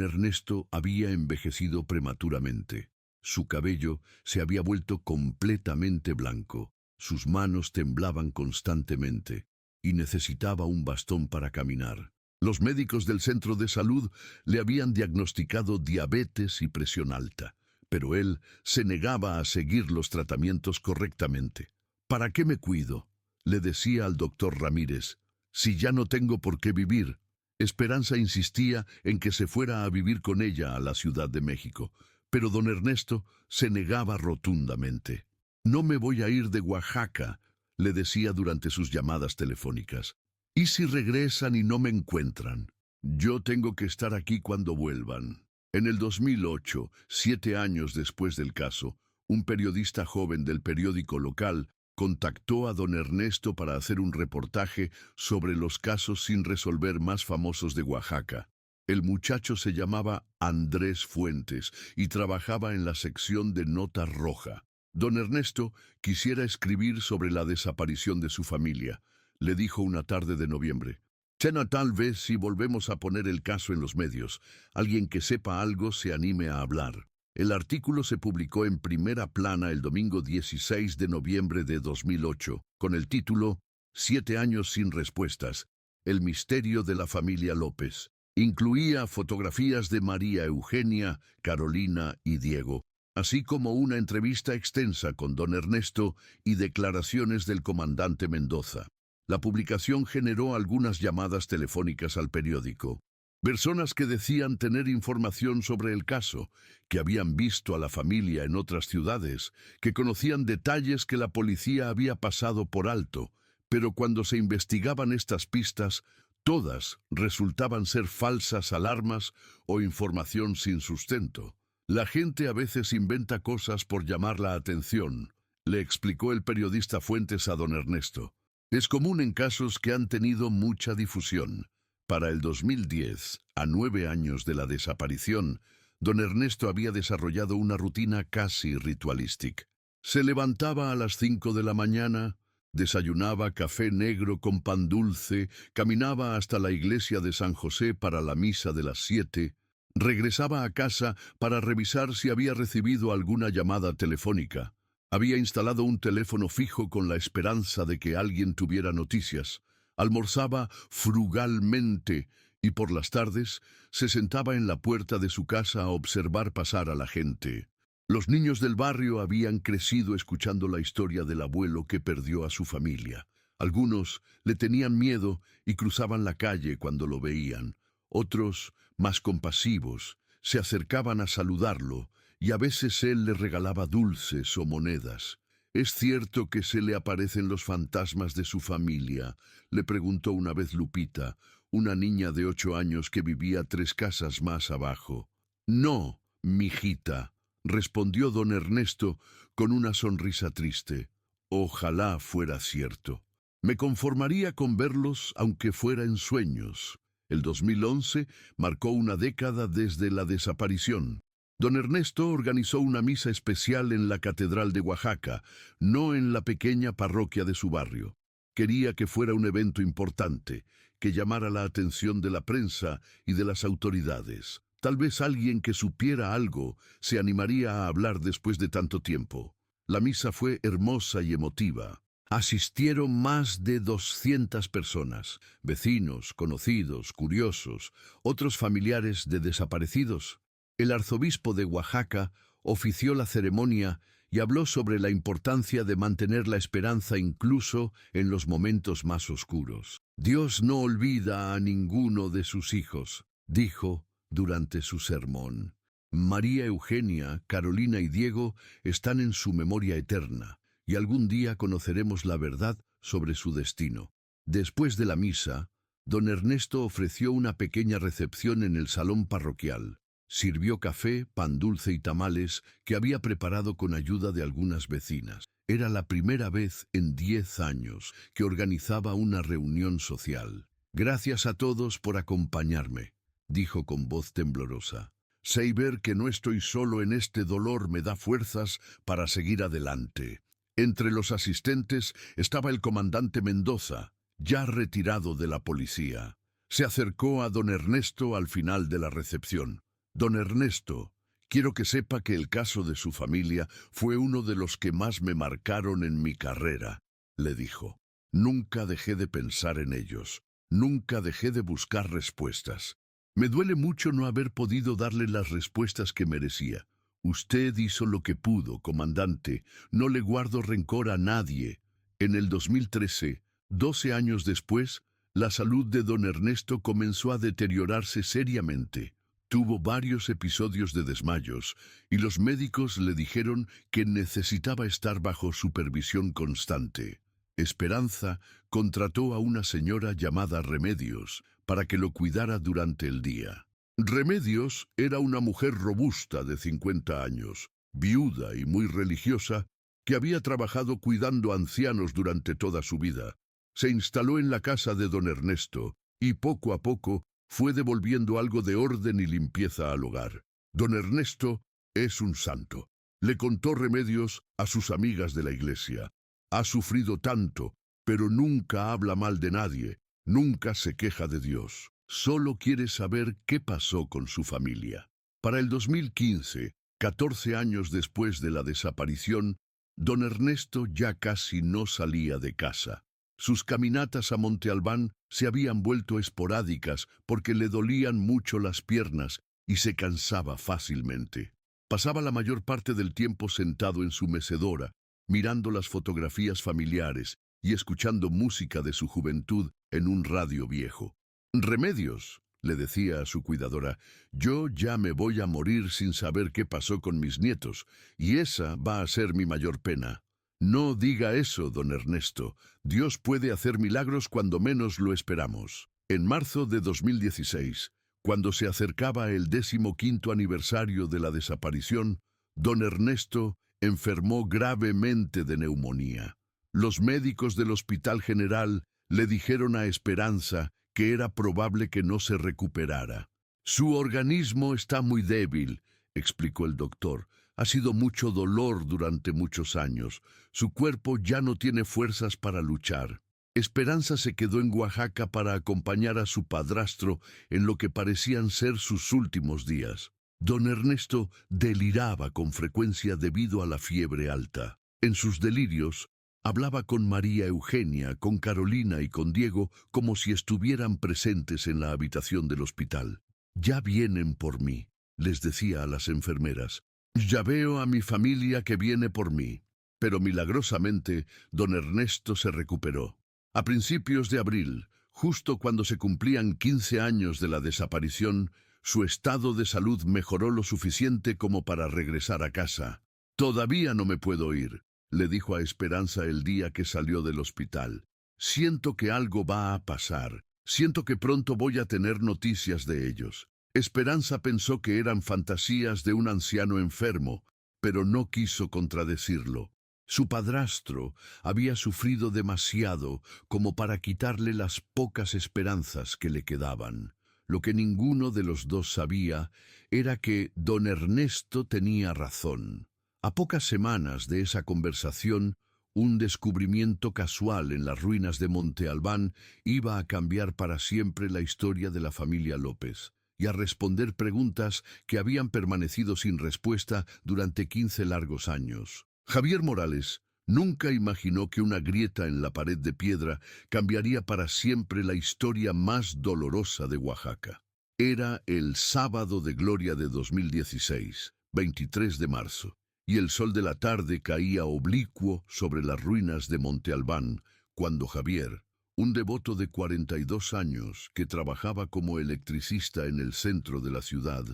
Ernesto había envejecido prematuramente. Su cabello se había vuelto completamente blanco, sus manos temblaban constantemente y necesitaba un bastón para caminar. Los médicos del centro de salud le habían diagnosticado diabetes y presión alta, pero él se negaba a seguir los tratamientos correctamente. ¿Para qué me cuido?, le decía al doctor Ramírez, si ya no tengo por qué vivir. Esperanza insistía en que se fuera a vivir con ella a la Ciudad de México, pero don Ernesto se negaba rotundamente. No me voy a ir de Oaxaca, le decía durante sus llamadas telefónicas. ¿Y si regresan y no me encuentran? Yo tengo que estar aquí cuando vuelvan. En el 2008, 7 años después del caso, un periodista joven del periódico local contactó a don Ernesto para hacer un reportaje sobre los casos sin resolver más famosos de Oaxaca. El muchacho se llamaba Andrés Fuentes y trabajaba en la sección de Nota Roja. Don Ernesto quisiera escribir sobre la desaparición de su familia. Le dijo una tarde de noviembre: «Chena, tal vez si volvemos a poner el caso en los medios, alguien que sepa algo se anime a hablar». El artículo se publicó en Primera Plana el domingo 16 de noviembre de 2008, con el título 7 años sin respuestas, el misterio de la familia López. Incluía fotografías de María Eugenia, Carolina y Diego, así como una entrevista extensa con don Ernesto y declaraciones del comandante Mendoza. La publicación generó algunas llamadas telefónicas al periódico. Personas que decían tener información sobre el caso, que habían visto a la familia en otras ciudades, que conocían detalles que la policía había pasado por alto, pero cuando se investigaban estas pistas, todas resultaban ser falsas alarmas o información sin sustento. La gente a veces inventa cosas por llamar la atención, le explicó el periodista Fuentes a don Ernesto. Es común en casos que han tenido mucha difusión. Para el 2010, a 9 años de la desaparición, don Ernesto había desarrollado una rutina casi ritualística. Se levantaba a las 5 de la mañana, desayunaba café negro con pan dulce, caminaba hasta la iglesia de San José para la misa de las 7, regresaba a casa para revisar si había recibido alguna llamada telefónica. Había instalado un teléfono fijo con la esperanza de que alguien tuviera noticias. Almorzaba frugalmente y por las tardes se sentaba en la puerta de su casa a observar pasar a la gente. Los niños del barrio habían crecido escuchando la historia del abuelo que perdió a su familia. Algunos le tenían miedo y cruzaban la calle cuando lo veían. Otros, más compasivos, se acercaban a saludarlo y a veces él les regalaba dulces o monedas. «¿Es cierto que se le aparecen los fantasmas de su familia?», le preguntó una vez Lupita, una niña de 8 años que vivía 3 casas más abajo. «No, mijita», respondió don Ernesto con una sonrisa triste. «Ojalá fuera cierto. Me conformaría con verlos aunque fuera en sueños». El 2011 marcó una década desde la desaparición. Don Ernesto organizó una misa especial en la Catedral de Oaxaca, no en la pequeña parroquia de su barrio. Quería que fuera un evento importante, que llamara la atención de la prensa y de las autoridades. Tal vez alguien que supiera algo se animaría a hablar después de tanto tiempo. La misa fue hermosa y emotiva. Asistieron más de 200 personas, vecinos, conocidos, curiosos, otros familiares de desaparecidos. El arzobispo de Oaxaca ofició la ceremonia y habló sobre la importancia de mantener la esperanza incluso en los momentos más oscuros. «Dios no olvida a ninguno de sus hijos», dijo durante su sermón. «María Eugenia, Carolina y Diego están en su memoria eterna, y algún día conoceremos la verdad sobre su destino». Después de la misa, don Ernesto ofreció una pequeña recepción en el salón parroquial. Sirvió café, pan dulce y tamales que había preparado con ayuda de algunas vecinas. Era la primera vez en 10 años que organizaba una reunión social. «Gracias a todos por acompañarme», dijo con voz temblorosa. «Sé ver que no estoy solo en este dolor me da fuerzas para seguir adelante». Entre los asistentes estaba el comandante Mendoza, ya retirado de la policía. Se acercó a don Ernesto al final de la recepción. Don Ernesto, quiero que sepa que el caso de su familia fue uno de los que más me marcaron en mi carrera, le dijo. Nunca dejé de pensar en ellos. Nunca dejé de buscar respuestas. Me duele mucho no haber podido darle las respuestas que merecía. Usted hizo lo que pudo, comandante. No le guardo rencor a nadie. En el 2013, 12 años después, la salud de don Ernesto comenzó a deteriorarse seriamente. Tuvo varios episodios de desmayos y los médicos le dijeron que necesitaba estar bajo supervisión constante. Esperanza contrató a una señora llamada Remedios para que lo cuidara durante el día. Remedios era una mujer robusta de 50 años, viuda y muy religiosa, que había trabajado cuidando ancianos durante toda su vida. Se instaló en la casa de don Ernesto y poco a poco fue devolviendo algo de orden y limpieza al hogar. Don Ernesto es un santo. Le contó Remedios a sus amigas de la iglesia. Ha sufrido tanto, pero nunca habla mal de nadie, nunca se queja de Dios. Solo quiere saber qué pasó con su familia. Para el 2015, 14 años después de la desaparición, don Ernesto ya casi no salía de casa. Sus caminatas a Monte Albán se habían vuelto esporádicas porque le dolían mucho las piernas y se cansaba fácilmente. Pasaba la mayor parte del tiempo sentado en su mecedora, mirando las fotografías familiares y escuchando música de su juventud en un radio viejo. Remedios, le decía a su cuidadora, yo ya me voy a morir sin saber qué pasó con mis nietos, y esa va a ser mi mayor pena. No diga eso, don Ernesto. Dios puede hacer milagros cuando menos lo esperamos. En marzo de 2016, cuando se acercaba el 15º aniversario de la desaparición, don Ernesto enfermó gravemente de neumonía. Los médicos del Hospital General le dijeron a Esperanza que era probable que no se recuperara. Su organismo está muy débil, explicó el doctor. Ha sido mucho dolor durante muchos años. Su cuerpo ya no tiene fuerzas para luchar. Esperanza se quedó en Oaxaca para acompañar a su padrastro en lo que parecían ser sus últimos días. Don Ernesto deliraba con frecuencia debido a la fiebre alta. En sus delirios, hablaba con María Eugenia, con Carolina y con Diego como si estuvieran presentes en la habitación del hospital. Ya vienen por mí, les decía a las enfermeras. Ya veo a mi familia que viene por mí. Pero milagrosamente, don Ernesto se recuperó. A principios de abril, justo cuando se cumplían 15 años de la desaparición, su estado de salud mejoró lo suficiente como para regresar a casa. Todavía no me puedo ir, le dijo a Esperanza el día que salió del hospital. Siento que algo va a pasar. Siento que pronto voy a tener noticias de ellos. Esperanza pensó que eran fantasías de un anciano enfermo, pero no quiso contradecirlo. Su padrastro había sufrido demasiado como para quitarle las pocas esperanzas que le quedaban. Lo que ninguno de los dos sabía era que don Ernesto tenía razón. A pocas semanas de esa conversación, un descubrimiento casual en las ruinas de Monte Albán iba a cambiar para siempre la historia de la familia López y a responder preguntas que habían permanecido sin respuesta durante 15 largos años. Javier Morales nunca imaginó que una grieta en la pared de piedra cambiaría para siempre la historia más dolorosa de Oaxaca. Era el sábado de gloria de 2016, 23 de marzo, y el sol de la tarde caía oblicuo sobre las ruinas de Monte Albán, cuando Javier, un devoto de 42 años que trabajaba como electricista en el centro de la ciudad,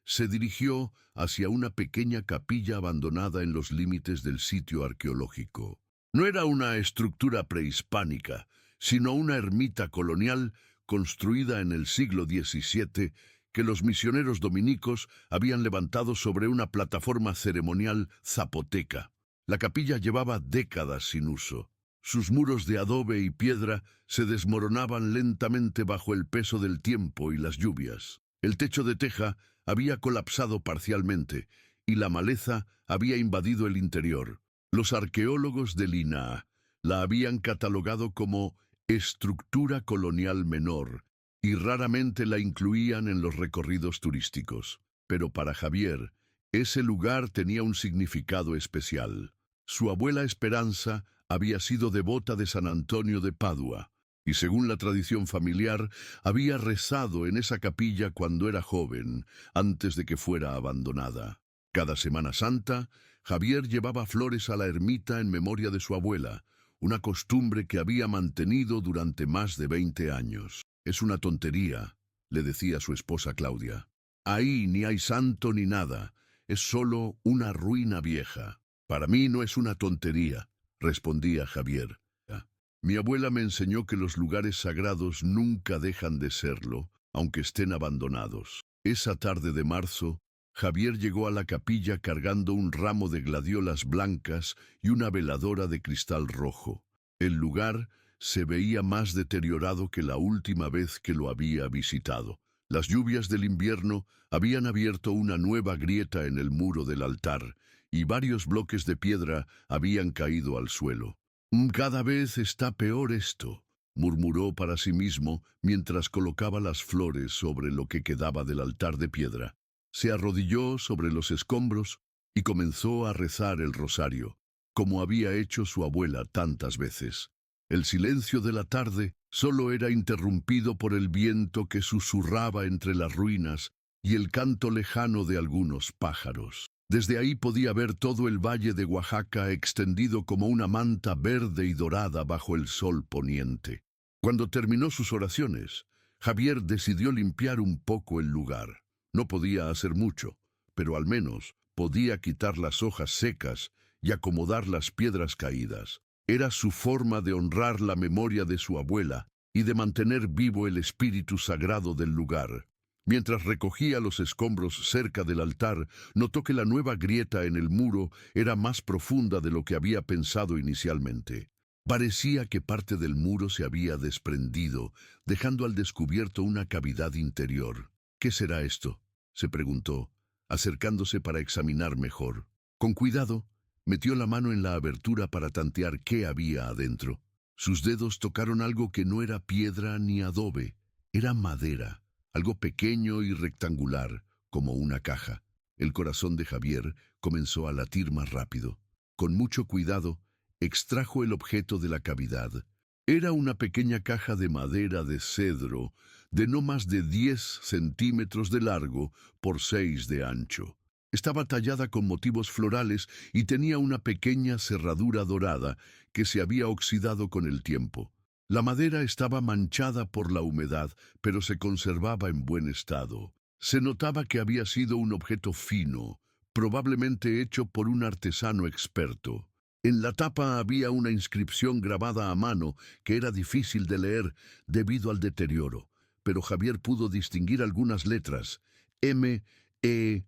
se dirigió hacia una pequeña capilla abandonada en los límites del sitio arqueológico. No era una estructura prehispánica, sino una ermita colonial construida en el siglo XVII que los misioneros dominicos habían levantado sobre una plataforma ceremonial zapoteca. La capilla llevaba décadas sin uso. Sus muros de adobe y piedra se desmoronaban lentamente bajo el peso del tiempo y las lluvias. El techo de teja había colapsado parcialmente y la maleza había invadido el interior. Los arqueólogos del INAH la habían catalogado como estructura colonial menor y raramente la incluían en los recorridos turísticos. Pero para Javier, ese lugar tenía un significado especial. Su abuela Esperanza había sido devota de San Antonio de Padua, y según la tradición familiar, había rezado en esa capilla cuando era joven, antes de que fuera abandonada. Cada Semana Santa, Javier llevaba flores a la ermita en memoria de su abuela, una costumbre que había mantenido durante más de 20 años. «Es una tontería», le decía su esposa Claudia. «Ahí ni hay santo ni nada, es solo una ruina vieja». «Para mí no es una tontería», respondía Javier. «Mi abuela me enseñó que los lugares sagrados nunca dejan de serlo, aunque estén abandonados». Esa tarde de marzo, Javier llegó a la capilla cargando un ramo de gladiolas blancas y una veladora de cristal rojo. El lugar se veía más deteriorado que la última vez que lo había visitado. Las lluvias del invierno habían abierto una nueva grieta en el muro del altar, y varios bloques de piedra habían caído al suelo. «Cada vez está peor esto», murmuró para sí mismo mientras colocaba las flores sobre lo que quedaba del altar de piedra. Se arrodilló sobre los escombros y comenzó a rezar el rosario, como había hecho su abuela tantas veces. El silencio de la tarde solo era interrumpido por el viento que susurraba entre las ruinas y el canto lejano de algunos pájaros. Desde ahí podía ver todo el valle de Oaxaca extendido como una manta verde y dorada bajo el sol poniente. Cuando terminó sus oraciones, Javier decidió limpiar un poco el lugar. No podía hacer mucho, pero al menos podía quitar las hojas secas y acomodar las piedras caídas. Era su forma de honrar la memoria de su abuela y de mantener vivo el espíritu sagrado del lugar. Mientras recogía los escombros cerca del altar, notó que la nueva grieta en el muro era más profunda de lo que había pensado inicialmente. Parecía que parte del muro se había desprendido, dejando al descubierto una cavidad interior. «¿Qué será esto?», se preguntó, acercándose para examinar mejor. Con cuidado, metió la mano en la abertura para tantear qué había adentro. Sus dedos tocaron algo que no era piedra ni adobe, era madera, algo pequeño y rectangular, como una caja. El corazón de Javier comenzó a latir más rápido. Con mucho cuidado, extrajo el objeto de la cavidad. Era una pequeña caja de madera de cedro, de no más de 10 centímetros de largo por 6 de ancho. Estaba tallada con motivos florales y tenía una pequeña cerradura dorada que se había oxidado con el tiempo. La madera estaba manchada por la humedad, pero se conservaba en buen estado. Se notaba que había sido un objeto fino, probablemente hecho por un artesano experto. En la tapa había una inscripción grabada a mano que era difícil de leer debido al deterioro, pero Javier pudo distinguir algunas letras: M.E.L.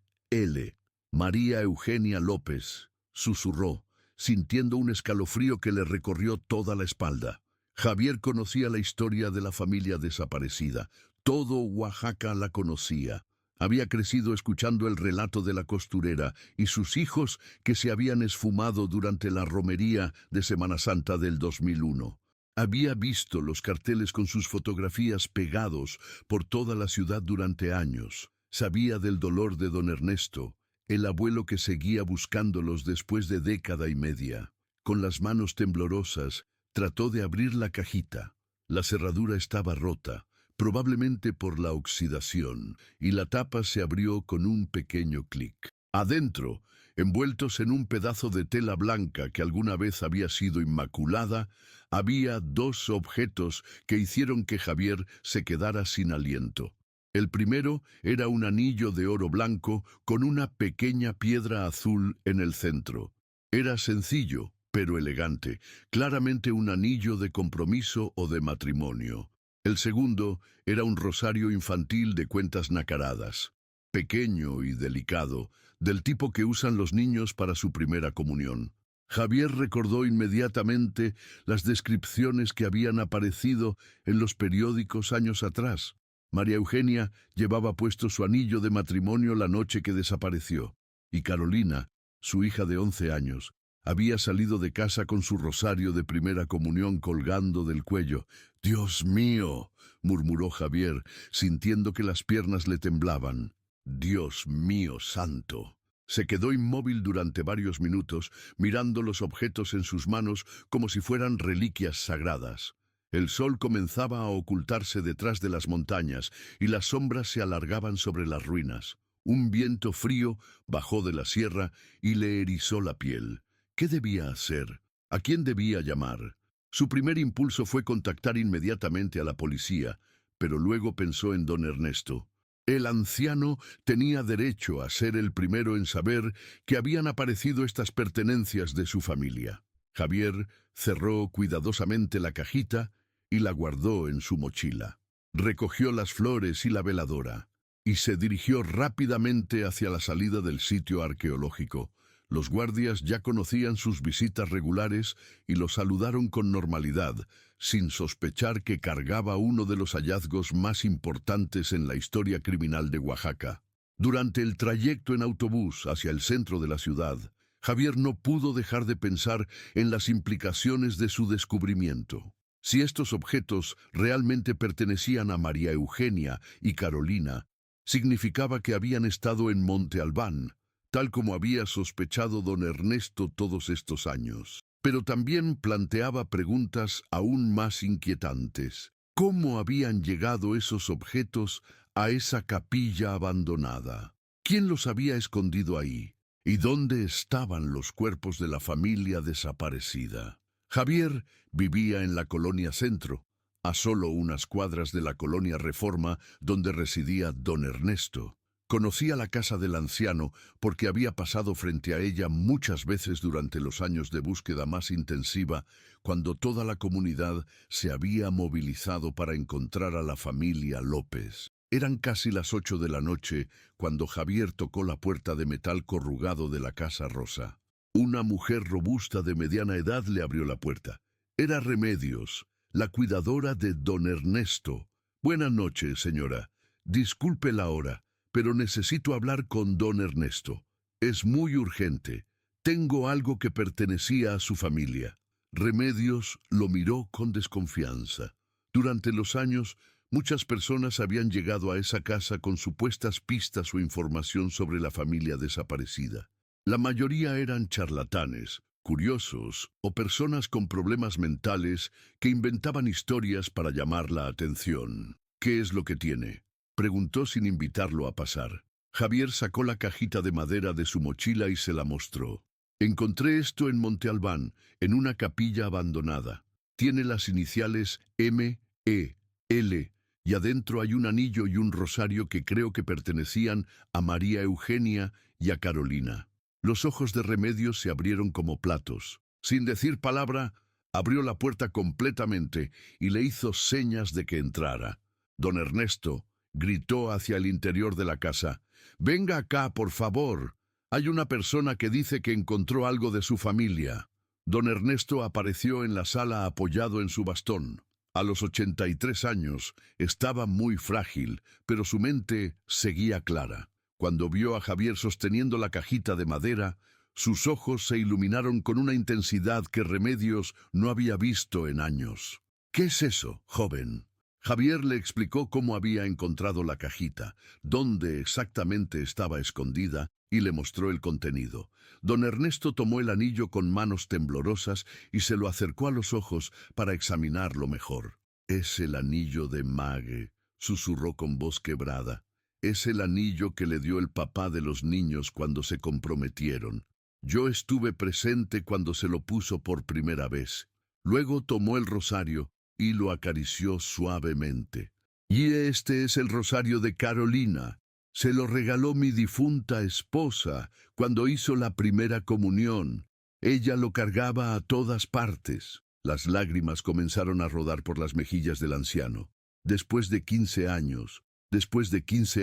María Eugenia López, susurró, sintiendo un escalofrío que le recorrió toda la espalda. Javier conocía la historia de la familia desaparecida. Todo Oaxaca la conocía. Había crecido escuchando el relato de la costurera y sus hijos que se habían esfumado durante la romería de Semana Santa del 2001. Había visto los carteles con sus fotografías pegados por toda la ciudad durante años. Sabía del dolor de don Ernesto, el abuelo que seguía buscándolos después de década y media. Con las manos temblorosas, trató de abrir la cajita. La cerradura estaba rota, probablemente por la oxidación, y la tapa se abrió con un pequeño clic. Adentro, envueltos en un pedazo de tela blanca que alguna vez había sido inmaculada, había 2 objetos que hicieron que Javier se quedara sin aliento. El primero era un anillo de oro blanco con una pequeña piedra azul en el centro. Era sencillo, pero elegante, claramente un anillo de compromiso o de matrimonio. El segundo era un rosario infantil de cuentas nacaradas, pequeño y delicado, del tipo que usan los niños para su primera comunión. Javier recordó inmediatamente las descripciones que habían aparecido en los periódicos años atrás. María Eugenia llevaba puesto su anillo de matrimonio la noche que desapareció, y Carolina, su hija de 11 años, Había salido de casa con su rosario de primera comunión colgando del cuello. «¡Dios mío!», murmuró Javier, sintiendo que las piernas le temblaban. «¡Dios mío santo!». Se quedó inmóvil durante varios minutos, mirando los objetos en sus manos como si fueran reliquias sagradas. El sol comenzaba a ocultarse detrás de las montañas y las sombras se alargaban sobre las ruinas. Un viento frío bajó de la sierra y le erizó la piel. ¿Qué debía hacer? ¿A quién debía llamar? Su primer impulso fue contactar inmediatamente a la policía, pero luego pensó en don Ernesto. El anciano tenía derecho a ser el primero en saber que habían aparecido estas pertenencias de su familia. Javier cerró cuidadosamente la cajita y la guardó en su mochila. Recogió las flores y la veladora y se dirigió rápidamente hacia la salida del sitio arqueológico. Los guardias ya conocían sus visitas regulares y lo saludaron con normalidad, sin sospechar que cargaba uno de los hallazgos más importantes en la historia criminal de Oaxaca. Durante el trayecto en autobús hacia el centro de la ciudad, Javier no pudo dejar de pensar en las implicaciones de su descubrimiento. Si estos objetos realmente pertenecían a María Eugenia y Carolina, significaba que habían estado en Monte Albán, tal como había sospechado don Ernesto todos estos años. Pero también planteaba preguntas aún más inquietantes. ¿Cómo habían llegado esos objetos a esa capilla abandonada? ¿Quién los había escondido ahí? ¿Y dónde estaban los cuerpos de la familia desaparecida? Javier vivía en la Colonia Centro, a solo unas cuadras de la Colonia Reforma donde residía don Ernesto. Conocía la casa del anciano porque había pasado frente a ella muchas veces durante los años de búsqueda más intensiva, cuando toda la comunidad se había movilizado para encontrar a la familia López. Eran casi las 8 de la noche cuando Javier tocó la puerta de metal corrugado de la Casa Rosa. Una mujer robusta de mediana edad le abrió la puerta. Era Remedios, la cuidadora de don Ernesto. «Buenas noches, señora. Disculpe la hora, pero necesito hablar con don Ernesto. Es muy urgente. Tengo algo que pertenecía a su familia». Remedios lo miró con desconfianza. Durante los años, muchas personas habían llegado a esa casa con supuestas pistas o información sobre la familia desaparecida. La mayoría eran charlatanes, curiosos o personas con problemas mentales que inventaban historias para llamar la atención. «¿Qué es lo que tiene?», preguntó sin invitarlo a pasar. Javier sacó la cajita de madera de su mochila y se la mostró. «Encontré esto en Monte Albán, en una capilla abandonada. Tiene las iniciales M, E, L, y adentro hay un anillo y un rosario que creo que pertenecían a María Eugenia y a Carolina». Los ojos de Remedios se abrieron como platos. Sin decir palabra, abrió la puerta completamente y le hizo señas de que entrara. Don Ernesto gritó hacia el interior de la casa: «Venga acá, por favor. Hay una persona que dice que encontró algo de su familia». Don Ernesto apareció en la sala apoyado en su bastón. A los 83 años estaba muy frágil, pero su mente seguía clara. Cuando vio a Javier sosteniendo la cajita de madera, sus ojos se iluminaron con una intensidad que Remedios no había visto en años. «¿Qué es eso, joven?». Javier le explicó cómo había encontrado la cajita, dónde exactamente estaba escondida, y le mostró el contenido. Don Ernesto tomó el anillo con manos temblorosas y se lo acercó a los ojos para examinarlo mejor. «Es el anillo de Mague», susurró con voz quebrada. «Es el anillo que le dio el papá de los niños cuando se comprometieron. Yo estuve presente cuando se lo puso por primera vez». Luego tomó el rosario y lo acarició suavemente. «Y este es el rosario de Carolina. Se lo regaló mi difunta esposa cuando hizo la primera comunión. Ella lo cargaba a todas partes». Las lágrimas comenzaron a rodar por las mejillas del anciano. Después de 15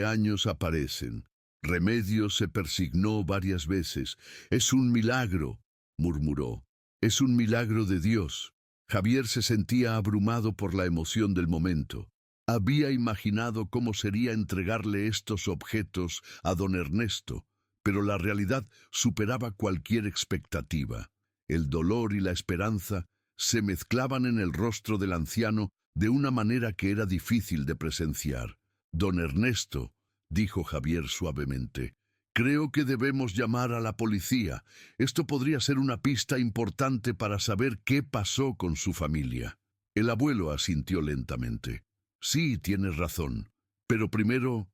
años aparecen. Remedios se persignó varias veces. «Es un milagro», murmuró. «Es un milagro de Dios». Javier se sentía abrumado por la emoción del momento. Había imaginado cómo sería entregarle estos objetos a don Ernesto, pero la realidad superaba cualquier expectativa. El dolor y la esperanza se mezclaban en el rostro del anciano de una manera que era difícil de presenciar. «Don Ernesto», dijo Javier suavemente, «creo que debemos llamar a la policía. Esto podría ser una pista importante para saber qué pasó con su familia». El abuelo asintió lentamente. «Sí, tienes razón. Pero primero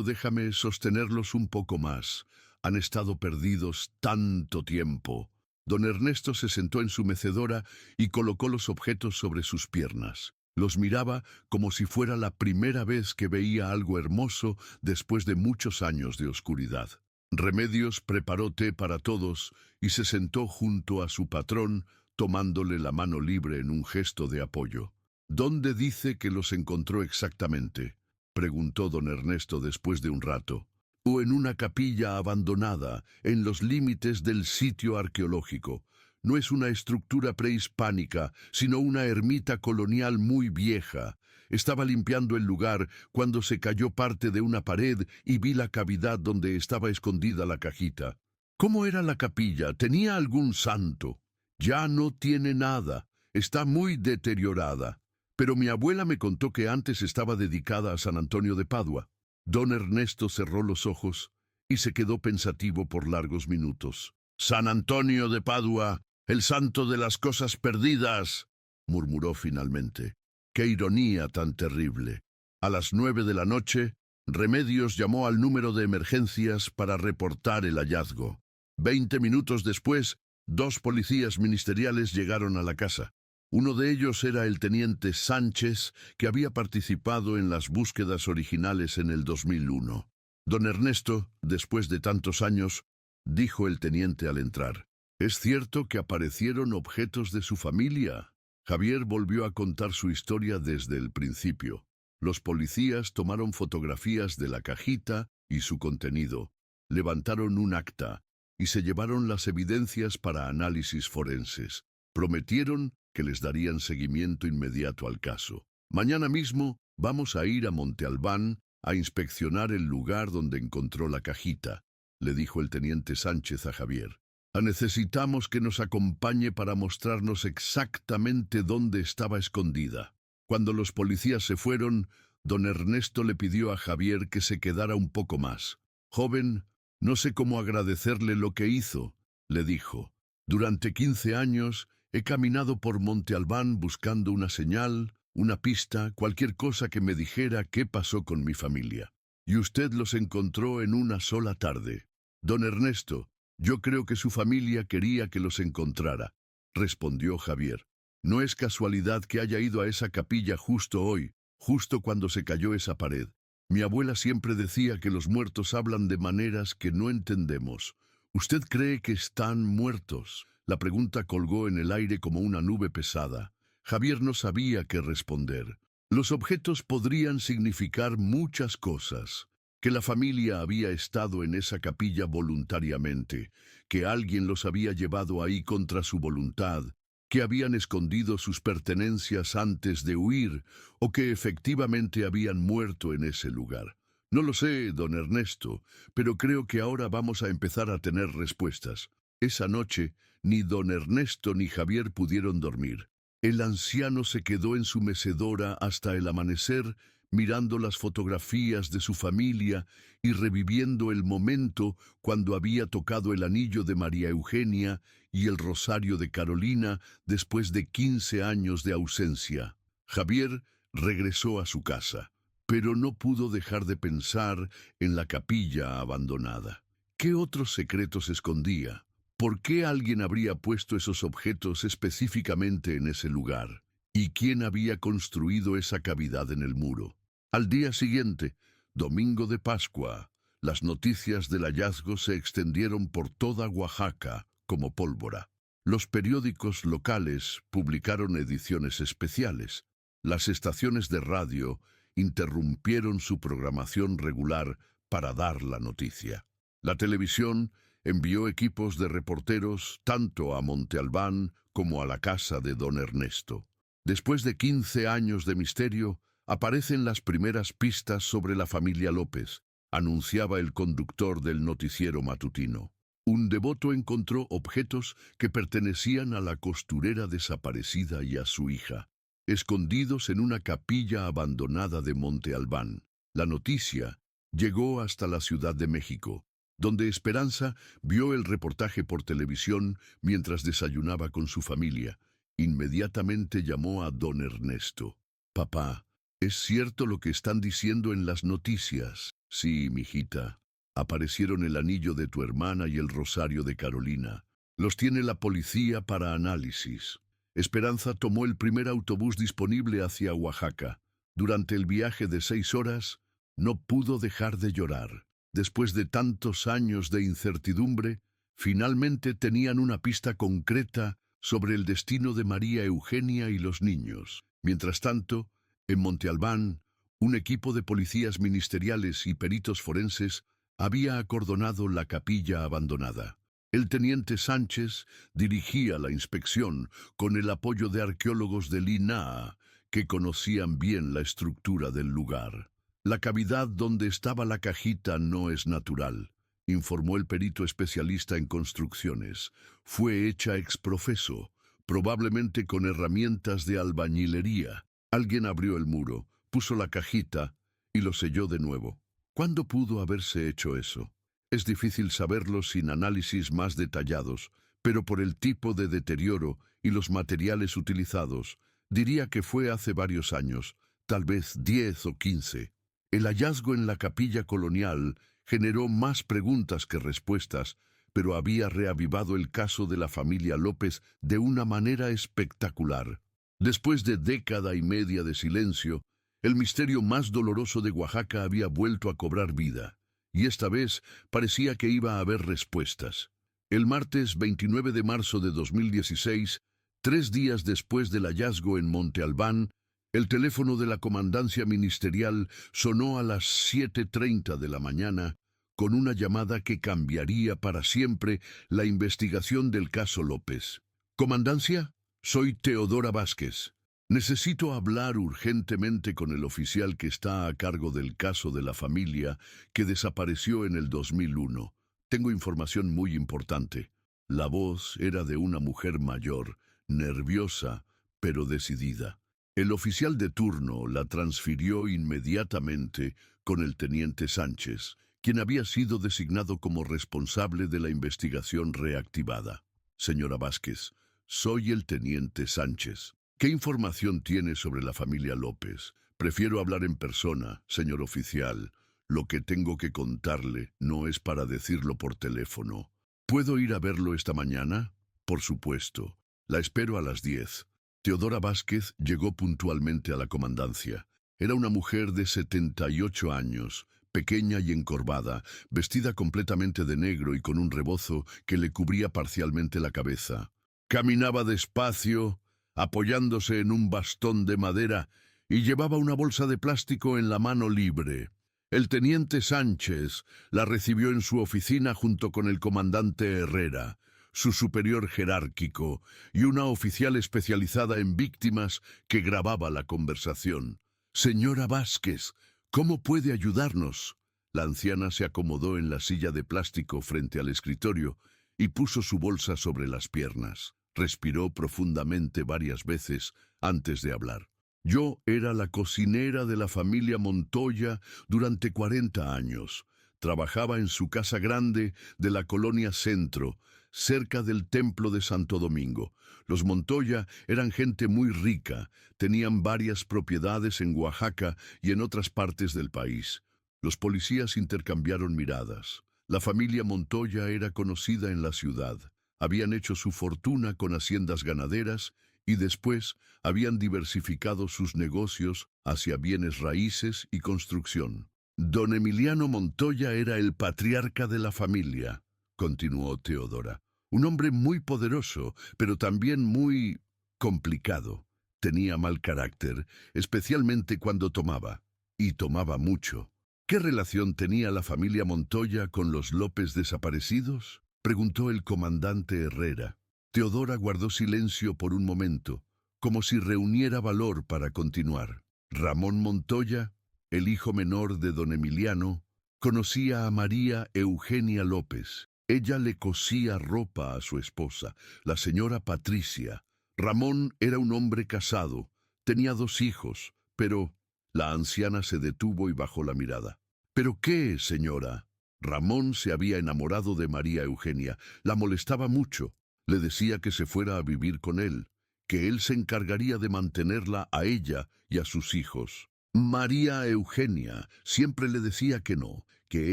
déjame sostenerlos un poco más. Han estado perdidos tanto tiempo». Don Ernesto se sentó en su mecedora y colocó los objetos sobre sus piernas. Los miraba como si fuera la primera vez que veía algo hermoso después de muchos años de oscuridad. Remedios preparó té para todos y se sentó junto a su patrón, tomándole la mano libre en un gesto de apoyo. «¿Dónde dice que los encontró exactamente?», preguntó don Ernesto después de un rato. «O en una capilla abandonada, en los límites del sitio arqueológico. No es una estructura prehispánica, sino una ermita colonial muy vieja. Estaba limpiando el lugar cuando se cayó parte de una pared y vi la cavidad donde estaba escondida la cajita». «¿Cómo era la capilla? ¿Tenía algún santo?» «Ya no tiene nada. Está muy deteriorada. Pero mi abuela me contó que antes estaba dedicada a San Antonio de Padua». Don Ernesto cerró los ojos y se quedó pensativo por largos minutos. «San Antonio de Padua, el santo de las cosas perdidas», murmuró finalmente. «Qué ironía tan terrible». A las 9 de la noche, Remedios llamó al número de emergencias para reportar el hallazgo. 20 minutos después, 2 policías ministeriales llegaron a la casa. Uno de ellos era el teniente Sánchez, que había participado en las búsquedas originales en el 2001. «Don Ernesto, después de tantos años», dijo el teniente al entrar, «¿es cierto que aparecieron objetos de su familia?». Javier volvió a contar su historia desde el principio. Los policías tomaron fotografías de la cajita y su contenido, levantaron un acta y se llevaron las evidencias para análisis forenses. Prometieron que les darían seguimiento inmediato al caso. «Mañana mismo vamos a ir a Monte Albán a inspeccionar el lugar donde encontró la cajita», le dijo el teniente Sánchez a Javier. «Necesitamos que nos acompañe para mostrarnos exactamente dónde estaba escondida». Cuando los policías se fueron, don Ernesto le pidió a Javier que se quedara un poco más. «Joven, no sé cómo agradecerle lo que hizo», le dijo. «Durante 15 años he caminado por Monte Albán buscando una señal, una pista, cualquier cosa que me dijera qué pasó con mi familia. Y usted los encontró en una sola tarde. Don Ernesto, yo creo que su familia quería que los encontrara», respondió Javier. «No es casualidad que haya ido a esa capilla justo hoy, justo cuando se cayó esa pared. Mi abuela siempre decía que los muertos hablan de maneras que no entendemos. ¿Usted cree que están muertos?». La pregunta colgó en el aire como una nube pesada. Javier no sabía qué responder. Los objetos podrían significar muchas cosas. Que la familia había estado en esa capilla voluntariamente, que alguien los había llevado ahí contra su voluntad, que habían escondido sus pertenencias antes de huir, o que efectivamente habían muerto en ese lugar. No lo sé, don Ernesto, pero creo que ahora vamos a empezar a tener respuestas. Esa noche, ni don Ernesto ni Javier pudieron dormir. El anciano se quedó en su mecedora hasta el amanecer, mirando las fotografías de su familia y reviviendo el momento cuando había tocado el anillo de María Eugenia y el rosario de Carolina después de 15 años de ausencia. Javier regresó a su casa, pero no pudo dejar de pensar en la capilla abandonada. ¿Qué otros secretos escondía? ¿Por qué alguien habría puesto esos objetos específicamente en ese lugar? ¿Y quién había construido esa cavidad en el muro? Al día siguiente, domingo de Pascua, las noticias del hallazgo se extendieron por toda Oaxaca como pólvora. Los periódicos locales publicaron ediciones especiales. Las estaciones de radio interrumpieron su programación regular para dar la noticia. La televisión envió equipos de reporteros tanto a Monte Albán como a la casa de don Ernesto. Después de 15 años de misterio, aparecen las primeras pistas sobre la familia López, anunciaba el conductor del noticiero matutino. Un devoto encontró objetos que pertenecían a la costurera desaparecida y a su hija, escondidos en una capilla abandonada de Monte Albán. La noticia llegó hasta la Ciudad de México, donde Esperanza vio el reportaje por televisión mientras desayunaba con su familia. Inmediatamente llamó a don Ernesto. «Papá, ¿es cierto lo que están diciendo en las noticias?» «Sí, mijita. Aparecieron el anillo de tu hermana y el rosario de Carolina. Los tiene la policía para análisis». Esperanza tomó el primer autobús disponible hacia Oaxaca. Durante el viaje de 6 horas, no pudo dejar de llorar. Después de tantos años de incertidumbre, finalmente tenían una pista concreta sobre el destino de María Eugenia y los niños. Mientras tanto, en Monte Albán, un equipo de policías ministeriales y peritos forenses había acordonado la capilla abandonada. El teniente Sánchez dirigía la inspección con el apoyo de arqueólogos del INAH que conocían bien la estructura del lugar. «La cavidad donde estaba la cajita no es natural», informó el perito especialista en construcciones. «Fue hecha ex profeso, probablemente con herramientas de albañilería. Alguien abrió el muro, puso la cajita y lo selló de nuevo». ¿Cuándo pudo haberse hecho eso? Es difícil saberlo sin análisis más detallados, pero por el tipo de deterioro y los materiales utilizados, diría que fue hace varios años, tal vez 10 o 15. El hallazgo en la capilla colonial generó más preguntas que respuestas, pero había reavivado el caso de la familia López de una manera espectacular. Después de década y media de silencio, el misterio más doloroso de Oaxaca había vuelto a cobrar vida, y esta vez parecía que iba a haber respuestas. El martes 29 de marzo de 2016, 3 días después del hallazgo en Monte Albán, el teléfono de la comandancia ministerial sonó a las 7:30 de la mañana con una llamada que cambiaría para siempre la investigación del caso López. «Comandancia, soy Teodora Vázquez. Necesito hablar urgentemente con el oficial que está a cargo del caso de la familia que desapareció en el 2001. Tengo información muy importante». La voz era de una mujer mayor, nerviosa, pero decidida. El oficial de turno la transfirió inmediatamente con el teniente Sánchez, quien había sido designado como responsable de la investigación reactivada. «Señora Vázquez, soy el teniente Sánchez. ¿Qué información tiene sobre la familia López? Prefiero hablar en persona, señor oficial. Lo que tengo que contarle no es para decirlo por teléfono. ¿Puedo ir a verlo esta mañana?» «Por supuesto. La espero a las 10». Teodora Vázquez llegó puntualmente a la comandancia. Era una mujer de 78 años, pequeña y encorvada, vestida completamente de negro y con un rebozo que le cubría parcialmente la cabeza. Caminaba despacio, apoyándose en un bastón de madera, y llevaba una bolsa de plástico en la mano libre. El teniente Sánchez la recibió en su oficina junto con el comandante Herrera, su superior jerárquico, y una oficial especializada en víctimas que grababa la conversación. «Señora Vázquez, ¿cómo puede ayudarnos?». La anciana se acomodó en la silla de plástico frente al escritorio y puso su bolsa sobre las piernas. Respiró profundamente varias veces antes de hablar. «Yo era la cocinera de la familia Montoya durante 40 años. Trabajaba en su casa grande de la colonia Centro, cerca del templo de Santo Domingo. Los Montoya eran gente muy rica, tenían varias propiedades en Oaxaca y en otras partes del país». Los policías intercambiaron miradas. La familia Montoya era conocida en la ciudad. Habían hecho su fortuna con haciendas ganaderas y después habían diversificado sus negocios hacia bienes raíces y construcción. «Don Emiliano Montoya era el patriarca de la familia», continuó Teodora. «Un hombre muy poderoso, pero también muy complicado. Tenía mal carácter, especialmente cuando tomaba, y tomaba mucho». «¿Qué relación tenía la familia Montoya con los López desaparecidos?», preguntó el comandante Herrera. Teodora guardó silencio por un momento, como si reuniera valor para continuar. «Ramón Montoya, el hijo menor de don Emiliano, conocía a María Eugenia López. Ella le cosía ropa a su esposa, la señora Patricia. Ramón era un hombre casado, tenía 2 hijos, pero la anciana se detuvo y bajó la mirada. ¿Pero qué, señora? Ramón se había enamorado de María Eugenia, la molestaba mucho, le decía que se fuera a vivir con él, que él se encargaría de mantenerla a ella y a sus hijos. María Eugenia siempre le decía que no, que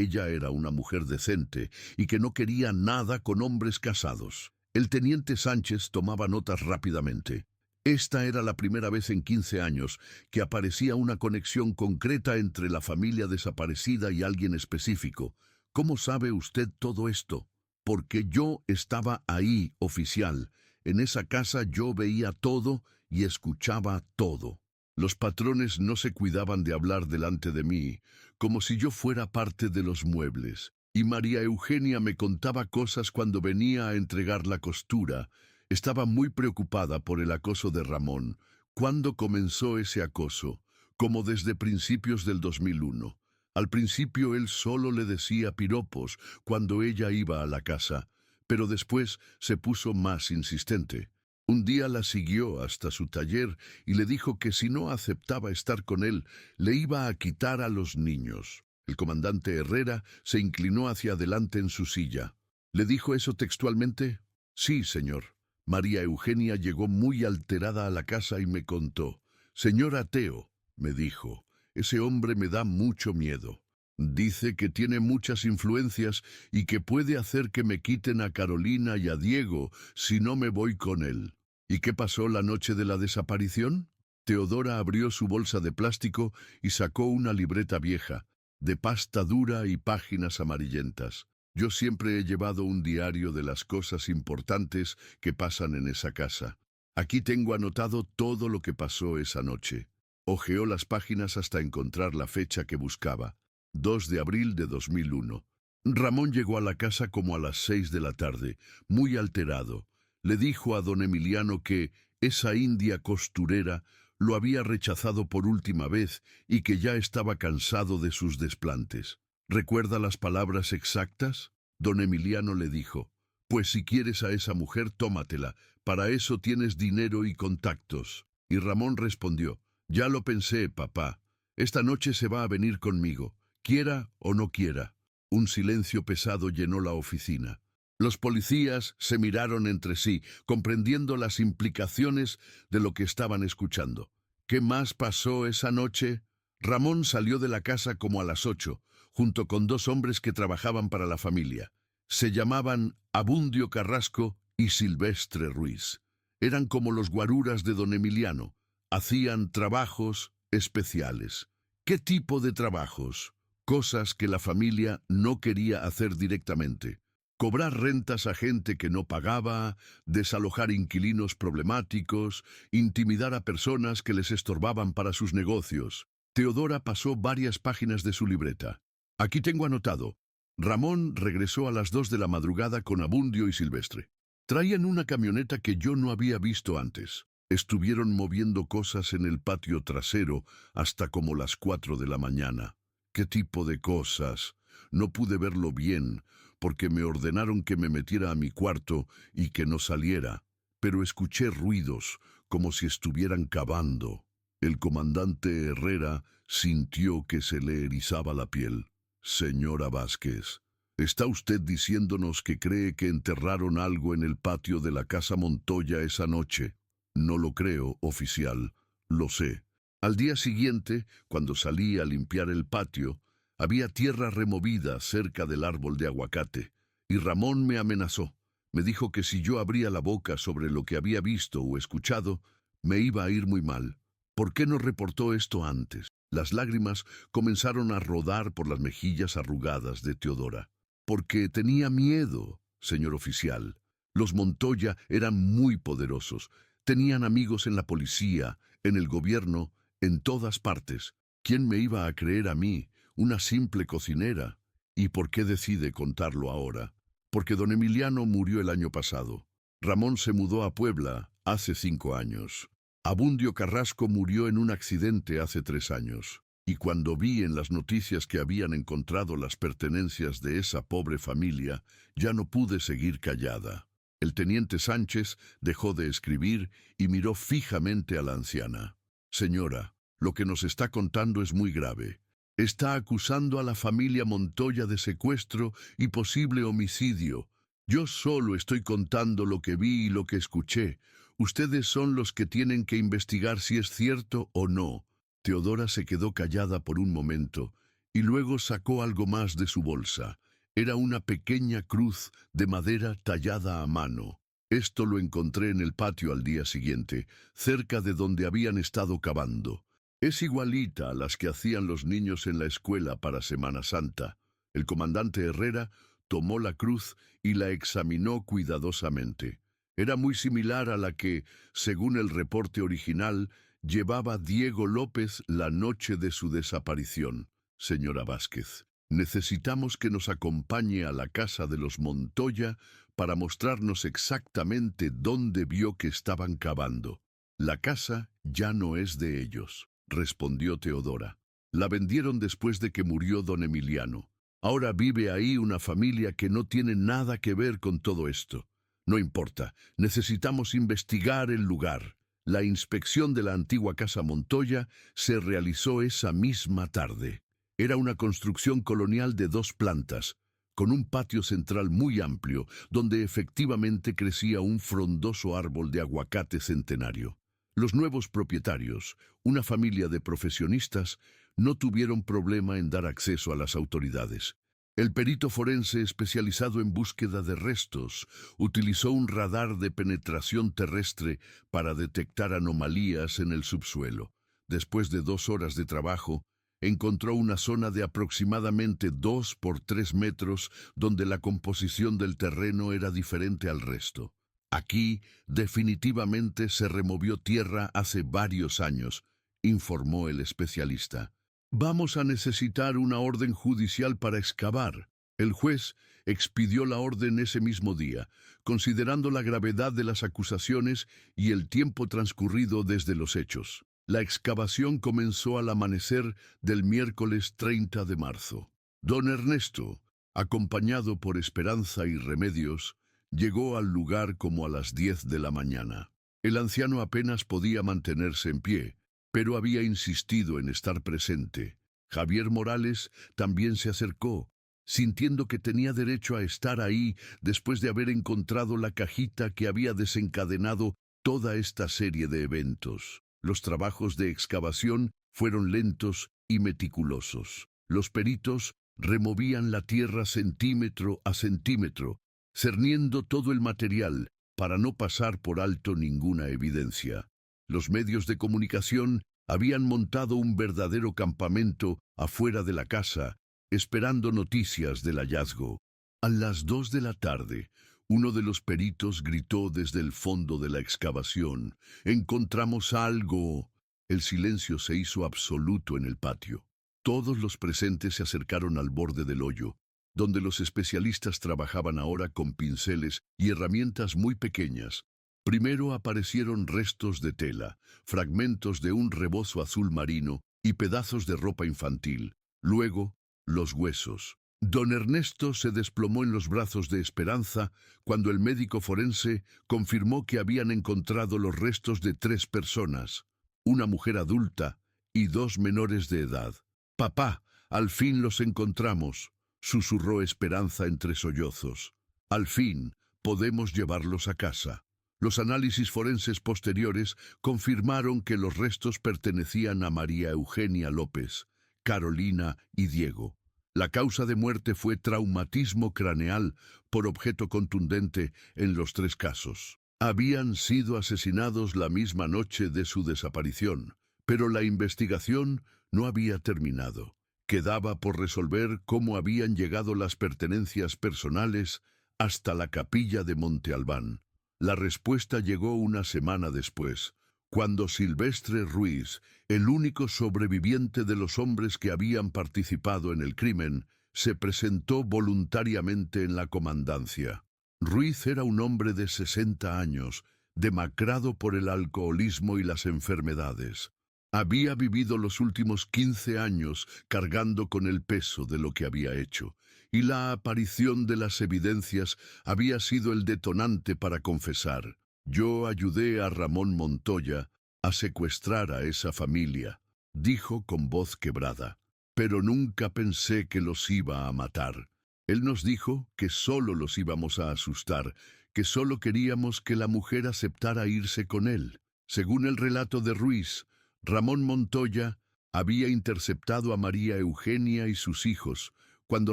ella era una mujer decente y que no quería nada con hombres casados. El teniente Sánchez tomaba notas rápidamente. Esta era la primera vez en 15 años que aparecía una conexión concreta entre la familia desaparecida y alguien específico. ¿Cómo sabe usted todo esto? Porque yo estaba ahí, oficial. En esa casa yo veía todo y escuchaba todo. Los patrones no se cuidaban de hablar delante de mí, como si yo fuera parte de los muebles. Y María Eugenia me contaba cosas cuando venía a entregar la costura. Estaba muy preocupada por el acoso de Ramón. ¿Cuándo comenzó ese acoso? Como desde principios del 2001. Al principio él solo le decía piropos cuando ella iba a la casa, pero después se puso más insistente. Un día la siguió hasta su taller y le dijo que si no aceptaba estar con él, le iba a quitar a los niños. El comandante Herrera se inclinó hacia adelante en su silla. ¿Le dijo eso textualmente? Sí, señor. María Eugenia llegó muy alterada a la casa y me contó. Señor Ateo, me dijo, ese hombre me da mucho miedo. Dice que tiene muchas influencias y que puede hacer que me quiten a Carolina y a Diego si no me voy con él. ¿Y qué pasó la noche de la desaparición? Teodora abrió su bolsa de plástico y sacó una libreta vieja, de pasta dura y páginas amarillentas. Yo siempre he llevado un diario de las cosas importantes que pasan en esa casa. Aquí tengo anotado todo lo que pasó esa noche. Hojeó las páginas hasta encontrar la fecha que buscaba. 2 de abril de 2001. Ramón llegó a la casa como a las 6 de la tarde, muy alterado. Le dijo a don Emiliano que esa india costurera lo había rechazado por última vez y que ya estaba cansado de sus desplantes. ¿Recuerda las palabras exactas? Don Emiliano le dijo, pues si quieres a esa mujer, tómatela, para eso tienes dinero y contactos. Y Ramón respondió, ya lo pensé, papá, esta noche se va a venir conmigo. Quiera o no quiera. Un silencio pesado llenó la oficina. Los policías se miraron entre sí, comprendiendo las implicaciones de lo que estaban escuchando. ¿Qué más pasó esa noche? Ramón salió de la casa como a las 8, junto con 2 hombres que trabajaban para la familia. Se llamaban Abundio Carrasco y Silvestre Ruiz. Eran como los guaruras de don Emiliano. Hacían trabajos especiales. ¿Qué tipo de trabajos? Cosas que la familia no quería hacer directamente. Cobrar rentas a gente que no pagaba, desalojar inquilinos problemáticos, intimidar a personas que les estorbaban para sus negocios. Teodora pasó varias páginas de su libreta. Aquí tengo anotado. Ramón regresó a las 2 de la madrugada con Abundio y Silvestre. Traían una camioneta que yo no había visto antes. Estuvieron moviendo cosas en el patio trasero hasta como las 4 de la mañana. ¿Qué tipo de cosas? No pude verlo bien, porque me ordenaron que me metiera a mi cuarto y que no saliera, pero escuché ruidos, como si estuvieran cavando. El comandante Herrera sintió que se le erizaba la piel. Señora Vázquez, ¿está usted diciéndonos que cree que enterraron algo en el patio de la casa Montoya esa noche? No lo creo, oficial, lo sé. Al día siguiente, cuando salí a limpiar el patio, había tierra removida cerca del árbol de aguacate, y Ramón me amenazó. Me dijo que si yo abría la boca sobre lo que había visto o escuchado, me iba a ir muy mal. ¿Por qué no reportó esto antes? Las lágrimas comenzaron a rodar por las mejillas arrugadas de Teodora. Porque tenía miedo, señor oficial. Los Montoya eran muy poderosos. Tenían amigos en la policía, en el gobierno, en todas partes. ¿Quién me iba a creer a mí, una simple cocinera? ¿Y por qué decide contarlo ahora? Porque don Emiliano murió el año pasado. Ramón se mudó a Puebla hace 5 años. Abundio Carrasco murió en un accidente hace 3 años. Y cuando vi en las noticias que habían encontrado las pertenencias de esa pobre familia, ya no pude seguir callada. El teniente Sánchez dejó de escribir y miró fijamente a la anciana. Señora, lo que nos está contando es muy grave. Está acusando a la familia Montoya de secuestro y posible homicidio. Yo solo estoy contando lo que vi y lo que escuché. Ustedes son los que tienen que investigar si es cierto o no. Teodora se quedó callada por un momento y luego sacó algo más de su bolsa. Era una pequeña cruz de madera tallada a mano. Esto lo encontré en el patio al día siguiente, cerca de donde habían estado cavando. Es igualita a las que hacían los niños en la escuela para Semana Santa. El comandante Herrera tomó la cruz y la examinó cuidadosamente. Era muy similar a la que, según el reporte original, llevaba Diego López la noche de su desaparición. Señora Vázquez, necesitamos que nos acompañe a la casa de los Montoya para mostrarnos exactamente dónde vio que estaban cavando. La casa ya no es de ellos, respondió Teodora. La vendieron después de que murió don Emiliano. Ahora vive ahí una familia que no tiene nada que ver con todo esto. No importa, necesitamos investigar el lugar. La inspección de la antigua casa Montoya se realizó esa misma tarde. Era una construcción colonial de 2 plantas, con un patio central muy amplio, donde efectivamente crecía un frondoso árbol de aguacate centenario. Los nuevos propietarios, una familia de profesionistas, no tuvieron problema en dar acceso a las autoridades. El perito forense especializado en búsqueda de restos utilizó un radar de penetración terrestre para detectar anomalías en el subsuelo. Después de 2 horas de trabajo, encontró una zona de aproximadamente 2 por 3 metros donde la composición del terreno era diferente al resto. Aquí definitivamente se removió tierra hace varios años, informó el especialista. Vamos a necesitar una orden judicial para excavar. El juez expidió la orden ese mismo día, considerando la gravedad de las acusaciones y el tiempo transcurrido desde los hechos. La excavación comenzó al amanecer del miércoles 30 de marzo. Don Ernesto, acompañado por Esperanza y Remedios, llegó al lugar como a las 10 de la mañana. El anciano apenas podía mantenerse en pie, pero había insistido en estar presente. Javier Morales también se acercó, sintiendo que tenía derecho a estar ahí después de haber encontrado la cajita que había desencadenado toda esta serie de eventos. Los trabajos de excavación fueron lentos y meticulosos. Los peritos removían la tierra centímetro a centímetro, cerniendo todo el material para no pasar por alto ninguna evidencia. Los medios de comunicación habían montado un verdadero campamento afuera de la casa, esperando noticias del hallazgo. A las 2 de la tarde, uno de los peritos gritó desde el fondo de la excavación: «¡Encontramos algo!». El silencio se hizo absoluto en el patio. Todos los presentes se acercaron al borde del hoyo, donde los especialistas trabajaban ahora con pinceles y herramientas muy pequeñas. Primero aparecieron restos de tela, fragmentos de un rebozo azul marino y pedazos de ropa infantil. Luego, los huesos. Don Ernesto se desplomó en los brazos de Esperanza cuando el médico forense confirmó que habían encontrado los restos de 3 personas, una mujer adulta y 2 menores de edad. «Papá, al fin los encontramos», susurró Esperanza entre sollozos. «Al fin podemos llevarlos a casa». Los análisis forenses posteriores confirmaron que los restos pertenecían a María Eugenia López, Carolina y Diego. La causa de muerte fue traumatismo craneal por objeto contundente en los 3 casos. Habían sido asesinados la misma noche de su desaparición, pero la investigación no había terminado. Quedaba por resolver cómo habían llegado las pertenencias personales hasta la capilla de Monte Albán. La respuesta llegó una semana después, cuando Silvestre Ruiz, el único sobreviviente de los hombres que habían participado en el crimen, se presentó voluntariamente en la comandancia. Ruiz era un hombre de 60 años, demacrado por el alcoholismo y las enfermedades. Había vivido los últimos 15 años cargando con el peso de lo que había hecho, y la aparición de las evidencias había sido el detonante para confesar. Yo ayudé a Ramón Montoya a secuestrar a esa familia, dijo con voz quebrada, pero nunca pensé que los iba a matar. Él nos dijo que solo los íbamos a asustar, que solo queríamos que la mujer aceptara irse con él. Según el relato de Ruiz, Ramón Montoya había interceptado a María Eugenia y sus hijos cuando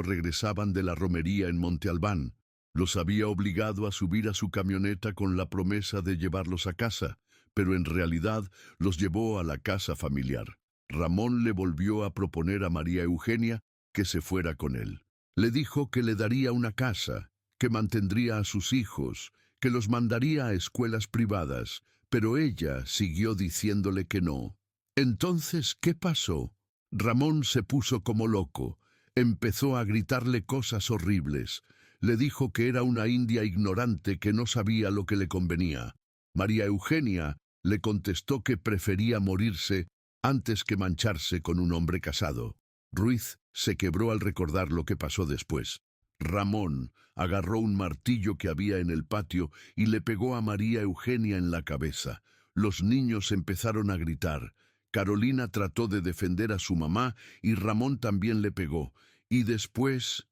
regresaban de la romería en Monte Albán. Los había obligado a subir a su camioneta con la promesa de llevarlos a casa, pero en realidad los llevó a la casa familiar. Ramón le volvió a proponer a María Eugenia que se fuera con él. Le dijo que le daría una casa, que mantendría a sus hijos, que los mandaría a escuelas privadas, pero ella siguió diciéndole que no. Entonces, ¿qué pasó? Ramón se puso como loco. Empezó a gritarle cosas horribles. Le dijo que era una india ignorante que no sabía lo que le convenía. María Eugenia le contestó que prefería morirse antes que mancharse con un hombre casado. Ruiz se quebró al recordar lo que pasó después. Ramón agarró un martillo que había en el patio y le pegó a María Eugenia en la cabeza. Los niños empezaron a gritar. Carolina trató de defender a su mamá y Ramón también le pegó. Y después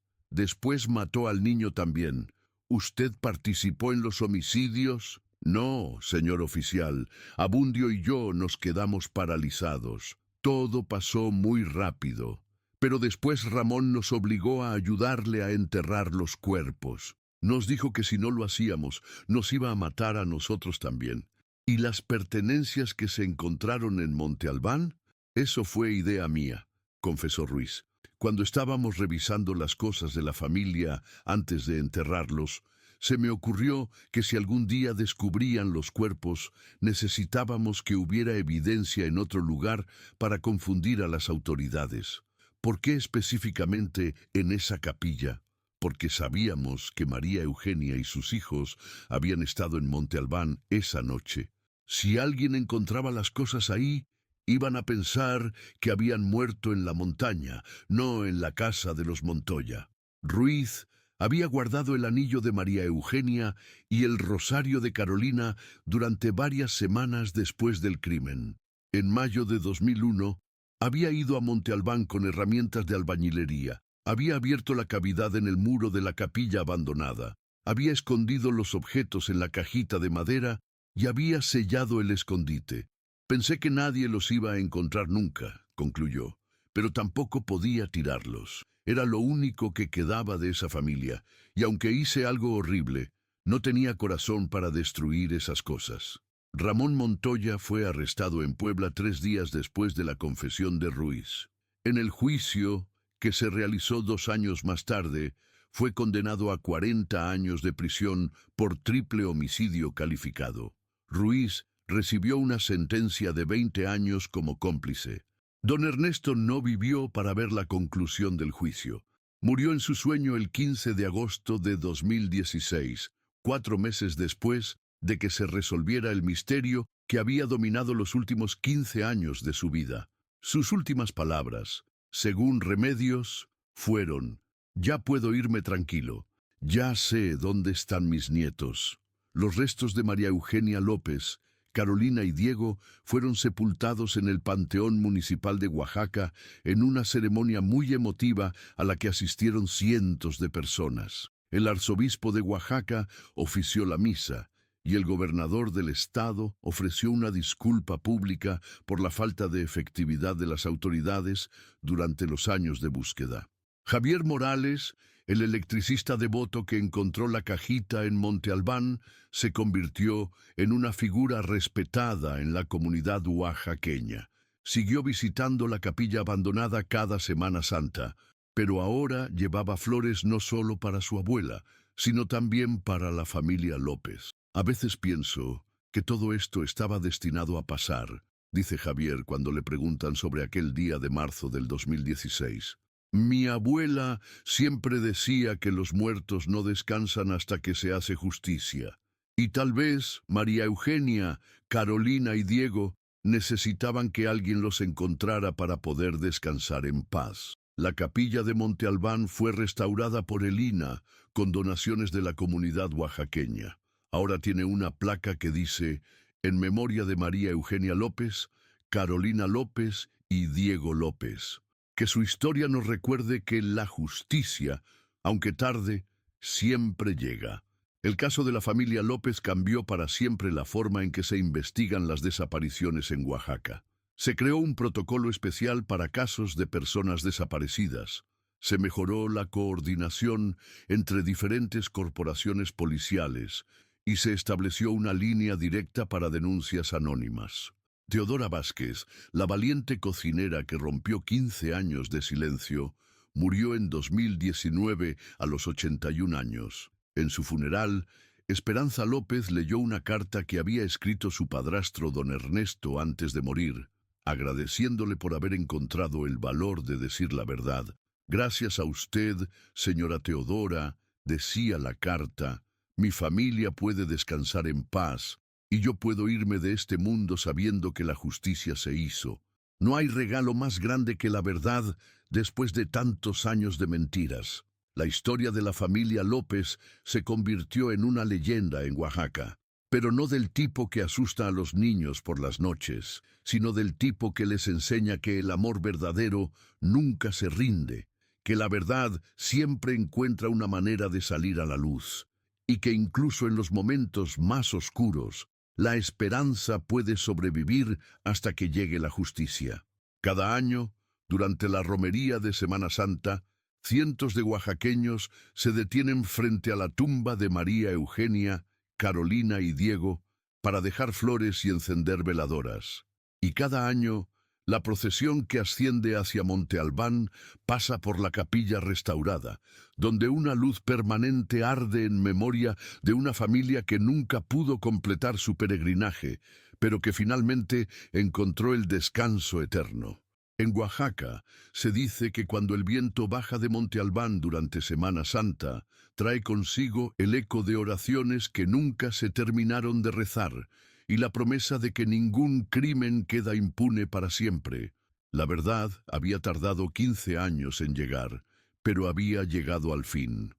mató al niño también. ¿Usted participó en los homicidios? No, señor oficial. Abundio y yo nos quedamos paralizados. Todo pasó muy rápido. Pero después Ramón nos obligó a ayudarle a enterrar los cuerpos. Nos dijo que si no lo hacíamos, nos iba a matar a nosotros también. ¿Y las pertenencias que se encontraron en Monte Albán? Eso fue idea mía, confesó Ruiz. Cuando estábamos revisando las cosas de la familia antes de enterrarlos, se me ocurrió que si algún día descubrían los cuerpos, necesitábamos que hubiera evidencia en otro lugar para confundir a las autoridades. ¿Por qué específicamente en esa capilla? Porque sabíamos que María Eugenia y sus hijos habían estado en Monte Albán esa noche. Si alguien encontraba las cosas ahí, iban a pensar que habían muerto en la montaña, no en la casa de los Montoya. Ruiz había guardado el anillo de María Eugenia y el rosario de Carolina durante varias semanas después del crimen. En mayo de 2001, había ido a Monte Albán con herramientas de albañilería. Había abierto la cavidad en el muro de la capilla abandonada. Había escondido los objetos en la cajita de madera y había sellado el escondite. Pensé que nadie los iba a encontrar nunca, concluyó, pero tampoco podía tirarlos. Era lo único que quedaba de esa familia, y aunque hice algo horrible, no tenía corazón para destruir esas cosas. Ramón Montoya fue arrestado en Puebla 3 días después de la confesión de Ruiz. En el juicio, que se realizó 2 años más tarde, fue condenado a 40 años de prisión por triple homicidio calificado. Ruiz recibió una sentencia de 20 años como cómplice. Don Ernesto no vivió para ver la conclusión del juicio. Murió en su sueño el 15 de agosto de 2016, 4 meses después de que se resolviera el misterio que había dominado los últimos 15 años de su vida. Sus últimas palabras, según Remedios, fueron: «Ya puedo irme tranquilo. Ya sé dónde están mis nietos». Los restos de María Eugenia López, Carolina y Diego fueron sepultados en el Panteón Municipal de Oaxaca en una ceremonia muy emotiva a la que asistieron cientos de personas. El arzobispo de Oaxaca ofició la misa y el gobernador del estado ofreció una disculpa pública por la falta de efectividad de las autoridades durante los años de búsqueda. Javier Morales, el electricista devoto que encontró la cajita en Monte Albán, se convirtió en una figura respetada en la comunidad oaxaqueña. Siguió visitando la capilla abandonada cada Semana Santa, pero ahora llevaba flores no solo para su abuela, sino también para la familia López. A veces pienso que todo esto estaba destinado a pasar, dice Javier cuando le preguntan sobre aquel día de marzo del 2016. Mi abuela siempre decía que los muertos no descansan hasta que se hace justicia. Y tal vez María Eugenia, Carolina y Diego necesitaban que alguien los encontrara para poder descansar en paz. La capilla de Monte Albán fue restaurada por el INAH con donaciones de la comunidad oaxaqueña. Ahora tiene una placa que dice: en memoria de María Eugenia López, Carolina López y Diego López. Que su historia nos recuerde que la justicia, aunque tarde, siempre llega. El caso de la familia López cambió para siempre la forma en que se investigan las desapariciones en Oaxaca. Se creó un protocolo especial para casos de personas desaparecidas. Se mejoró la coordinación entre diferentes corporaciones policiales y se estableció una línea directa para denuncias anónimas. Teodora Vázquez, la valiente cocinera que rompió 15 años de silencio, murió en 2019 a los 81 años. En su funeral, Esperanza López leyó una carta que había escrito su padrastro don Ernesto antes de morir, agradeciéndole por haber encontrado el valor de decir la verdad. Gracias a usted, señora Teodora, decía la carta, mi familia puede descansar en paz y yo puedo irme de este mundo sabiendo que la justicia se hizo. No hay regalo más grande que la verdad después de tantos años de mentiras. La historia de la familia López se convirtió en una leyenda en Oaxaca, pero no del tipo que asusta a los niños por las noches, sino del tipo que les enseña que el amor verdadero nunca se rinde, que la verdad siempre encuentra una manera de salir a la luz, y que incluso en los momentos más oscuros, la esperanza puede sobrevivir hasta que llegue la justicia. Cada año, durante la romería de Semana Santa, cientos de oaxaqueños se detienen frente a la tumba de María Eugenia, Carolina y Diego para dejar flores y encender veladoras. Y cada año, la procesión que asciende hacia Monte Albán pasa por la capilla restaurada, donde una luz permanente arde en memoria de una familia que nunca pudo completar su peregrinaje, pero que finalmente encontró el descanso eterno. En Oaxaca se dice que cuando el viento baja de Monte Albán durante Semana Santa, trae consigo el eco de oraciones que nunca se terminaron de rezar y la promesa de que ningún crimen queda impune para siempre. La verdad había tardado 15 años en llegar, pero había llegado al fin.